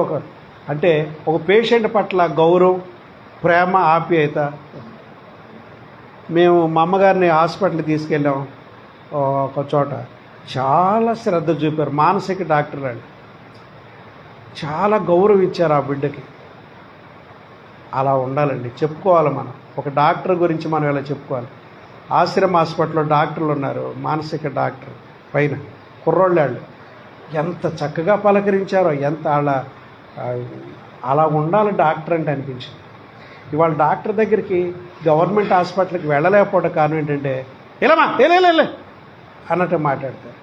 ఒక పేషెంట్ పట్ల గౌరవం, ప్రేమ, ఆప్యాయత. మేము మా అమ్మగారిని హాస్పిటల్కి తీసుకెళ్ళాం. ఒక చోట చాలా శ్రద్ధ చూపారు. మానసిక డాక్టర్ అండి. చాలా గౌరవం ఇచ్చారు ఆ బిడ్డకి. అలా ఉండాలండి. చెప్పుకోవాలి మనం. ఒక డాక్టర్ గురించి మనం ఇలా చెప్పుకోవాలి. ఆశ్రమ హాస్పిటల్లో డాక్టర్లు ఉన్నారు, మానసిక డాక్టర్ పైన కుర్రోళ్ళు ఎంత చక్కగా పలకరించారో, ఎంత అలా ఉండాలి డాక్టర్ అంటే అనిపించింది. ఇవాళ డాక్టర్ దగ్గరికి గవర్నమెంట్ హాస్పిటల్కి వెళ్ళలేకపోవడం కారణం ఏంటంటే, ఇలామా వెళ్ళే అన్నట్టు మాట్లాడతారు.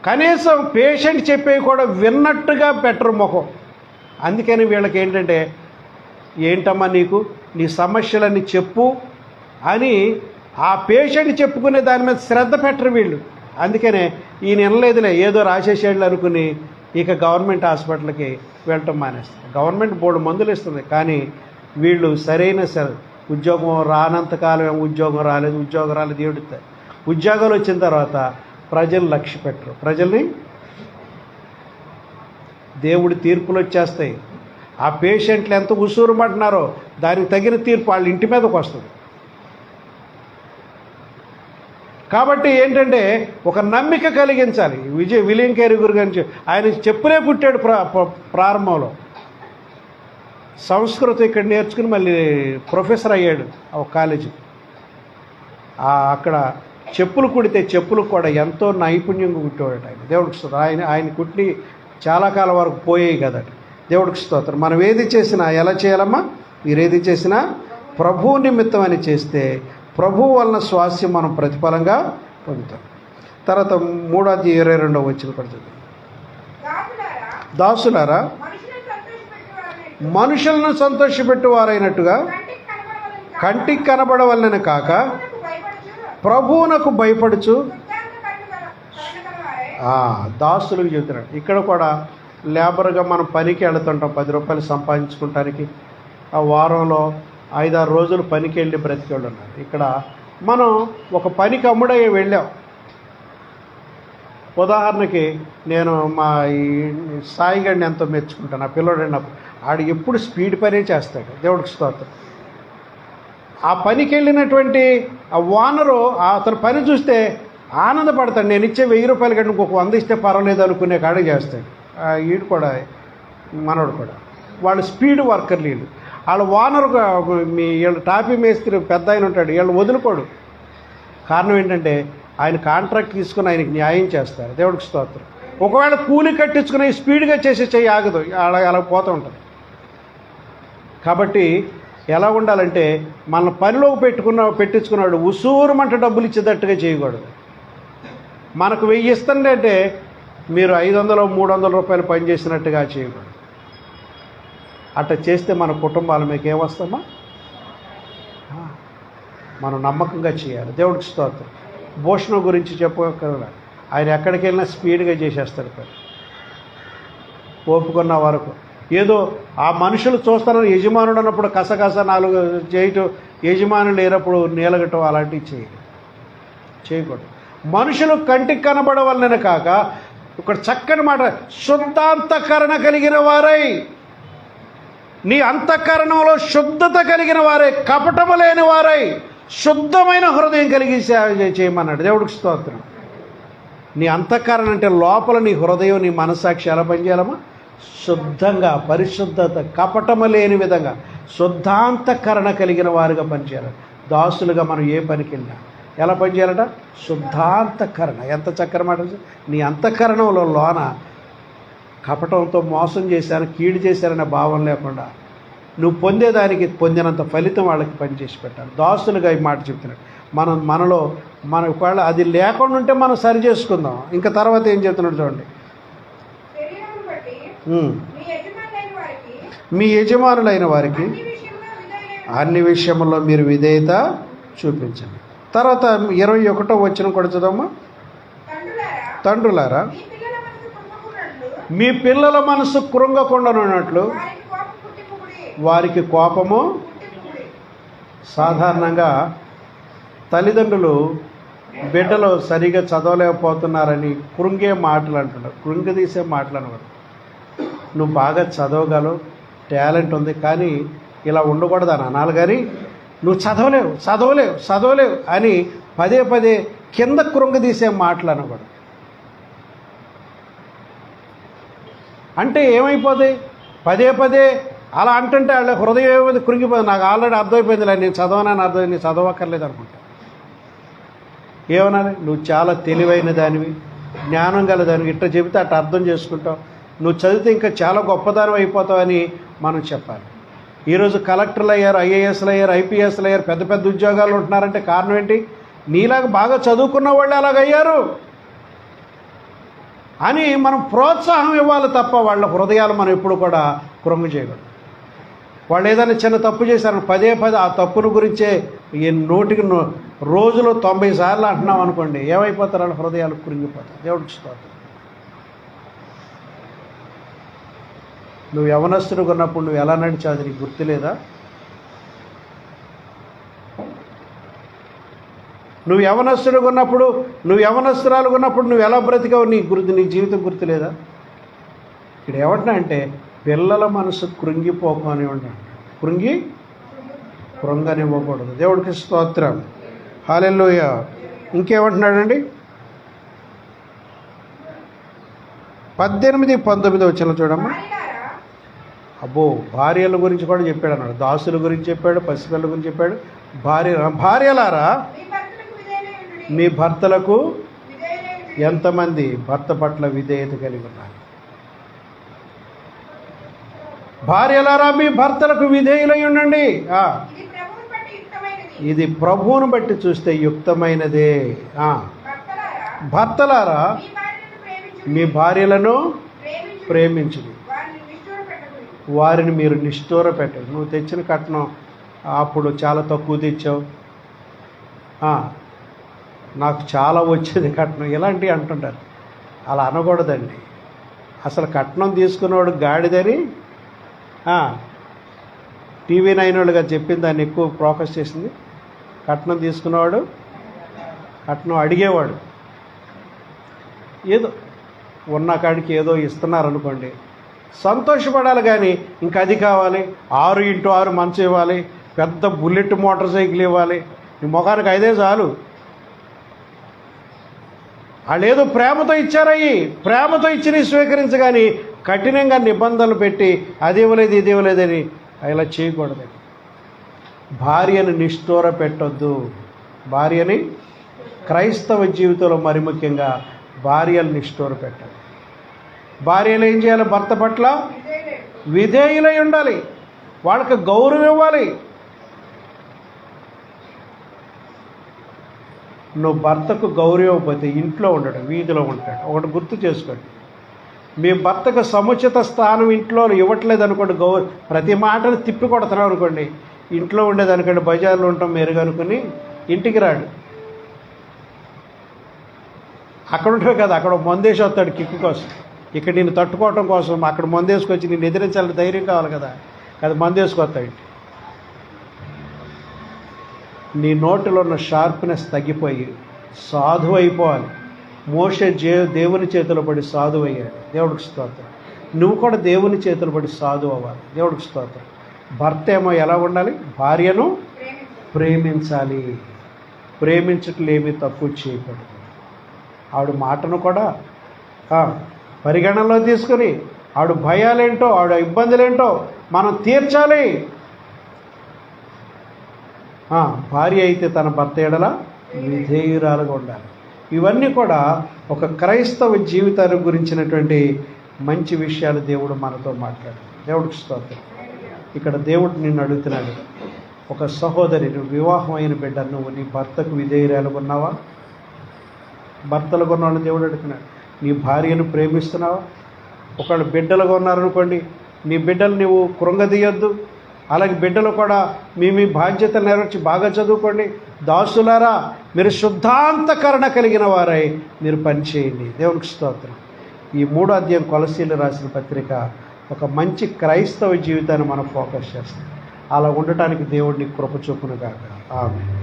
కనీసం పేషెంట్ చెప్పేవి కూడా విన్నట్టుగా పెట్టరు ముఖం. అందుకని వీళ్ళకి ఏంటంటే, ఏంటమ్మా నీ సమస్యలన్నీ చెప్పు అని ఆ పేషెంట్ చెప్పుకునే దాని మీద శ్రద్ధ పెట్టరు వీళ్ళు. అందుకనే ఈయన వినలేదులే, ఏదో రాసేసేళ్ళు అనుకుని ఇక గవర్నమెంట్ హాస్పిటల్కి వెళ్ళటం మానేస్తారు. గవర్నమెంట్ బోర్డు మందులు ఇస్తుంది, కానీ వీళ్ళు సరైన ఉద్యోగం రానంతకాలం ఉద్యోగం రాలేదు ఏడుతారు. ఉద్యోగాలు వచ్చిన తర్వాత ప్రజలు లక్ష్య పెట్టరు. ప్రజల్ని దేవుడి తీర్పులు వచ్చేస్తాయి. ఆ పేషెంట్లు ఎంత ఉసూరుమంటున్నారో దానికి తగిన తీర్పు వాళ్ళ ఇంటి మీదకి వస్తుంది. కాబట్టి ఏంటంటే ఒక నమ్మిక కలిగించాలి. విలియం కేరీ గురించి ఆయన చెప్పులే పుట్టాడు ప్రారంభంలో. సంస్కృతం ఇక్కడ నేర్చుకుని మళ్ళీ ప్రొఫెసర్ అయ్యాడు ఒక కాలేజీ. అక్కడ చెప్పులు కుడితే చెప్పులు కూడా ఎంతో నైపుణ్యంగా కుట్టేవాడు ఆయన. దేవుడికి స్తోత్రం. ఆయన కుట్టి చాలా కాలం వరకు పోయాయి కదట. దేవుడికి స్తోత్రం. మనం ఏది చేసినా ఎలా చేయాలమ్మా? మీరు ఏది చేసినా ప్రభువు నిమిత్తం అని చేస్తే ప్రభువు వలన స్వాస్యం మనం ప్రతిఫలంగా పొందుతాం. తర్వాత 3:22 వచ్చిన పడుతుంది. దాసులారా, మనుషులను సంతోషపెట్టువారైనట్టుగా కంటికి కనబడవలనని కాక ప్రభువునకు భయపడుచు ప్రభువునకు భయపడుచు శుద్ధాంత కరుణగలవారే దాసులకు చెబుతున్నాడు. ఇక్కడ కూడా లేబర్గా మనం పనికి వెళుతుంటాం 10 రూపాయలు సంపాదించుకోవటానికి. ఆ వారంలో 5-6 రోజులు పనికి వెళ్ళి బ్రతికేళ్ళు ఉన్నారు. ఇక్కడ మనం ఒక పనికి అమ్ముడయ్యే వెళ్ళాం. ఉదాహరణకి నేను మా ఈ సాయిగాడిని ఎంతో మెచ్చుకుంటాను. ఆ పిల్లడు అన్నప్పుడు ఆడు ఎప్పుడు స్పీడ్ పనే చేస్తాడు. దేవుడికి స్తోత్రం. ఆ పనికి వెళ్ళినటువంటి ఆ ఓనరు అతని పని చూస్తే ఆనందపడతాడు. నేను ఇచ్చే 1000 రూపాయల కంటే ఇంకొక 100 ఇస్తే పర్వాలేదు అనుకునే కాడే చేస్తాడు. వీడు కూడా మనోడు కూడా వాళ్ళు స్పీడ్ వర్కర్లు. వీళ్ళు వాళ్ళ ఓనరుగా వీళ్ళు టాపీ మేస్త్రి పెద్ద ఆయన ఉంటాడు. వీళ్ళు వదులుకోడు. కారణం ఏంటంటే ఆయన కాంట్రాక్ట్ తీసుకుని ఆయనకి న్యాయం చేస్తారు. దేవుడికి స్తోత్రం. ఒకవేళ కూలి కట్టించుకుని స్పీడ్గా చేసే చెయ్యి ఆగదు. అలా పోతూ ఉంటుంది. కాబట్టి ఎలా ఉండాలంటే మన పనిలోకి పెట్టించుకున్నాడు ఉసూరుమంట డబ్బులు ఇచ్చేటట్టుగా చేయకూడదు. మనకు 1000 ఇస్తుందంటే మీరు 500-300 రూపాయలు పని చేసినట్టుగా చేయకూడదు. అట్లా చేస్తే మన కుటుంబాలు మీకు ఏమొస్తామా? మనం నమ్మకంగా చేయాలి. దేవుడికి స్తోత్రం. భూషణం గురించి చెప్పగలరా? ఆయన ఎక్కడికి వెళ్ళినా స్పీడ్గా చేసేస్తాడు పని. ఓపుకున్న వరకు ఏదో ఆ మనుషులు చూస్తారని యజమానుడు అన్నప్పుడు కసకస 4 చేయటం, యజమానులు లేనప్పుడు నీలగటం అలాంటివి చేయకూడదు. మనుషులు కంటికి కనబడవలనని కాక ఇక్కడ చక్కని మాట, శుద్ధాంతఃకరణ కలిగిన వారై, నీ అంతఃకరణంలో శుద్ధత కలిగిన వారై, కపటము లేని వారై, శుద్ధమైన హృదయం కలిగి సేవ చేయమన్నాడు. దేవుడికి స్తోత్రం. నీ అంతఃకరణ అంటే లోపల నీ హృదయం, నీ మనస్సాక్షి ఎలా పనిచేయాలమ్మా? శుద్ధంగా, పరిశుద్ధత, కపటము లేని విధంగా శుద్ధాంతఃకరణ కలిగిన వారుగా పనిచేయాలి. దాసులుగా మనం ఏ పనికి వెళ్ళినా ఎలా పనిచేయాలట? శుద్ధాంతఃకరణ. ఎంత చక్కని మాట! నీ అంతఃకరణంలో లోన కపటంతో మోసం చేశాను, కీడు చేశారనే భావం లేకుండా నువ్వు పొందేదానికి పొందినంత ఫలితం వాళ్ళకి పనిచేసి పెట్టాలి. దాసులుగా ఈ మాట చెప్తున్నాడు. మనలో ఒకవేళ అది లేకుండా ఉంటే మనం సరి చేసుకుందాం. ఇంకా తర్వాత ఏం చెప్తున్నాడు చూడండి. శరీరమును బట్టి మీ యజమానులైన వారికి అన్ని విషయంలో మీరు విధేయత చూపించండి. తర్వాత 21వ వచనం కూడా చదవమ్మా. తండ్రులారా, మీ పిల్లల మనసు కృంగకుండానున్నట్లు వారికి కోపము. సాధారణంగా తల్లిదండ్రులు బిడ్డలు సరిగా చదవలేకపోతున్నారని కృంగే మాటలు అంటున్నారు, కృంగదీసే మాటలు అనమాట. నువ్వు బాగా చదవగలవు, టాలెంట్ ఉంది, కానీ ఇలా ఉండకూడదు అని అనాలి. కానీ నువ్వు చదవలేవు అని పదే కింద కృంగదీసే మాటలు అనకూడదు. అంటే ఏమైపోతాయి? పదే అలా అంటుంటే వాళ్ళ హృదయం ఏమైంది? కృంగిపోతుంది. నాకు ఆల్రెడీ అర్థమైపోయిందిలే, నేను చదవనని అర్థం, నేను చదవక్కర్లేదు అనుకుంటా. ఏమనాలి? నువ్వు చాలా తెలివైన దానివి, జ్ఞానం గల దానివి, ఇట్లా చెబితే అట్లా అర్థం చేసుకుంటావు, నువ్వు చదివితే ఇంకా చాలా గొప్పదానం అయిపోతావు అని మనం చెప్పాలి. ఈరోజు కలెక్టర్లు అయ్యారు, ఐఏఎస్లు అయ్యారు, ఐపీఎస్లు అయ్యారు, పెద్ద ఉద్యోగాలు ఉంటున్నారంటే కారణం ఏంటి? నీలాగా బాగా చదువుకున్న వాళ్ళు అలాగయ్యారు అని మనం ప్రోత్సాహం ఇవ్వాలి తప్ప వాళ్ళ హృదయాలు మనం ఎప్పుడు కూడా కృంగ చేయకూడదు. వాళ్ళు ఏదైనా చిన్న తప్పు చేశారని పదే ఆ తప్పును గురించే నోటికి రోజులో 90 సార్లు అంటున్నాం అనుకోండి, ఏమైపోతారు? వాళ్ళ హృదయాలు కృంగిపోతాయి. దేవుడికి స్తోత్రం. నువ్వు యవనస్తుడిగా ఉన్నప్పుడు నువ్వు ఎలా నడిచావు నీకు గుర్తులేదా? నువ్వు యవనస్తుడిగా ఉన్నప్పుడు, నువ్వు యవనస్తురాలుగా ఉన్నప్పుడు నువ్వు ఎలా బ్రతికావు నీ జీవితం గుర్తులేదా? ఇక్కడ ఏమంటున్నా అంటే పిల్లల మనసు కృంగిపోకని ఉంటాడు. కృంగనివ్వకూడదు. దేవుడికి స్తోత్రం. హల్లెలూయా. ఇంకేమంటున్నాడండి? 18-19 వచనం చూడమ్మా. అబ్బో, భార్యల గురించి కూడా చెప్పాడు అన్నాడు. దాసుల గురించి చెప్పాడు, పసిపిల్లల గురించి చెప్పాడు. భార్యలారా మీ భర్తలకు ఎంతమంది భర్త పట్ల విధేయత కలిగి ఉన్నారు? భార్యలారా మీ భర్తలకు విధేయులై ఉండండి. ఇది ప్రభువును బట్టి చూస్తే యుక్తమైనదే. భర్తలారా మీ భార్యలను ప్రేమించుడి, వారిని మీరు నిష్ఠూర పెట్టండి. నువ్వు తెచ్చిన కట్నం అప్పుడు చాలా తక్కువ తెచ్చావు, నాకు చాలా వచ్చేది కట్నం, ఇలాంటివి అంటుంటారు. అలా అనకూడదండి. అసలు కట్నం తీసుకున్నవాడు గాడిదని టీవీ 9 వాళ్ళుగా చెప్పింది, దాన్ని ఎక్కువ ఫోకస్ చేసింది. కట్నం తీసుకున్నవాడు కట్నం అడిగేవాడు. ఏదో ఉన్న కాడికి ఏదో ఇస్తున్నారనుకోండి, సంతోషపడాలి. కానీ ఇంకా అది కావాలి, 6x6 మంచం ఇవ్వాలి, పెద్ద బుల్లెట్ మోటార్ సైకిల్ ఇవ్వాలి, నీ ముఖానికి 5 చాలు. వాళ్ళు ఏదో ప్రేమతో ఇచ్చారయ్యి, ప్రేమతో ఇచ్చి స్వీకరించగాని కఠినంగా నిబంధనలు పెట్టి అది ఇవ్వలేదు ఇది ఇవ్వలేదని ఇలా చేయకూడదు. భార్యను నిష్ఠూర పెట్టొద్దు. భార్యని క్రైస్తవ జీవితంలో మరి ముఖ్యంగా భార్యలు నిష్ఠూర పెట్టాలి. భార్యలు ఏం చేయాలి? భర్త పట్ల విధేయులై ఉండాలి, వాళ్ళకి గౌరవం ఇవ్వాలి. నువ్వు భర్తకు గౌరవం ఇవ్వకపోతే ఇంట్లో ఉండడు, వీధిలో ఉంటాడు. ఒకటి గుర్తు చేసుకోండి, మీ భర్తకు సముచిత స్థానం ఇంట్లో ఇవ్వట్లేదు అనుకోండి, ప్రతి మాటను తిప్పి కొడుతున్నాం అనుకోండి, ఇంట్లో ఉండేదనుకోండి బజార్లో ఉంటాం మెరుగనుకుని ఇంటికి రాడు. అక్కడ ఉంటావు కదా, అక్కడ మందేసి వస్తాడు కిక్కు కోసం, ఇక్కడ నేను తట్టుకోవటం కోసం అక్కడ మందేసుకొచ్చి నేను ఎదిరించాలని ధైర్యం కావాలి కదా, అది మందేసుకొస్తాడు. నీ నోటిలో ఉన్న షార్ప్నెస్ తగ్గిపోయి సాధువు అయిపోవాలి. మోషే దేవుని చేతిలో పడి సాధువు అయ్యాడు, దేవుడికి స్తోత్రం. నువ్వు కూడా దేవుని చేతిలో పడి సాధువు అవ్వాలి, దేవుడికి స్తోత్రం. భర్త ఏమో ఎలా ఉండాలి? భార్యను ప్రేమించాలి. ప్రేమించట్లు ఏమీ తక్కువ చేయకూడదు. ఆవిడ మాటను కూడా పరిగణనలో తీసుకుని ఆవిడ భయాలేంటో ఆవిడ ఇబ్బందులేంటో మనం తీర్చాలి. భార్య అయితే తన భర్త ఎడల విధేయురాలుగా ఉండాలి. ఇవన్నీ కూడా ఒక క్రైస్తవ జీవితాన్ని గురించినటువంటి మంచి విషయాలు దేవుడు మనతో మాట్లాడు. దేవుడికి స్తోత్రం. ఇక్కడ దేవుడు నిన్ను అడుగుతున్నాడు, ఒక సహోదరి, నువ్వు వివాహం అయిన బిడ్డ, నువ్వు నీ భర్తకు విధేయురాలుగా ఉన్నావా? భర్తలుగా ఉన్నాడు దేవుడు అడుగుతున్నాడు, నీ భార్యను ప్రేమిస్తున్నావా? ఒకళ్ళు బిడ్డలుగా ఉన్నారనుకోండి, నీ బిడ్డలు నువ్వు కృంగదీయొద్దు. అలాగే బిడ్డలు కూడా మీ బాధ్యతలు నెరవేర్చి బాగా చదువుకోండి. దాసులారా, మీరు శుద్ధాంతకరణ కలిగిన వారై మీరు పనిచేయండి. దేవునికి స్తోత్రం. ఈ 3వ అధ్యాయం కొలసీలు రాసిన పత్రిక ఒక మంచి క్రైస్తవ జీవితాన్ని మనం ఫోకస్ చేస్తాం. అలా ఉండటానికి దేవుడిని కృప చూపును గాక. ఆమేన్.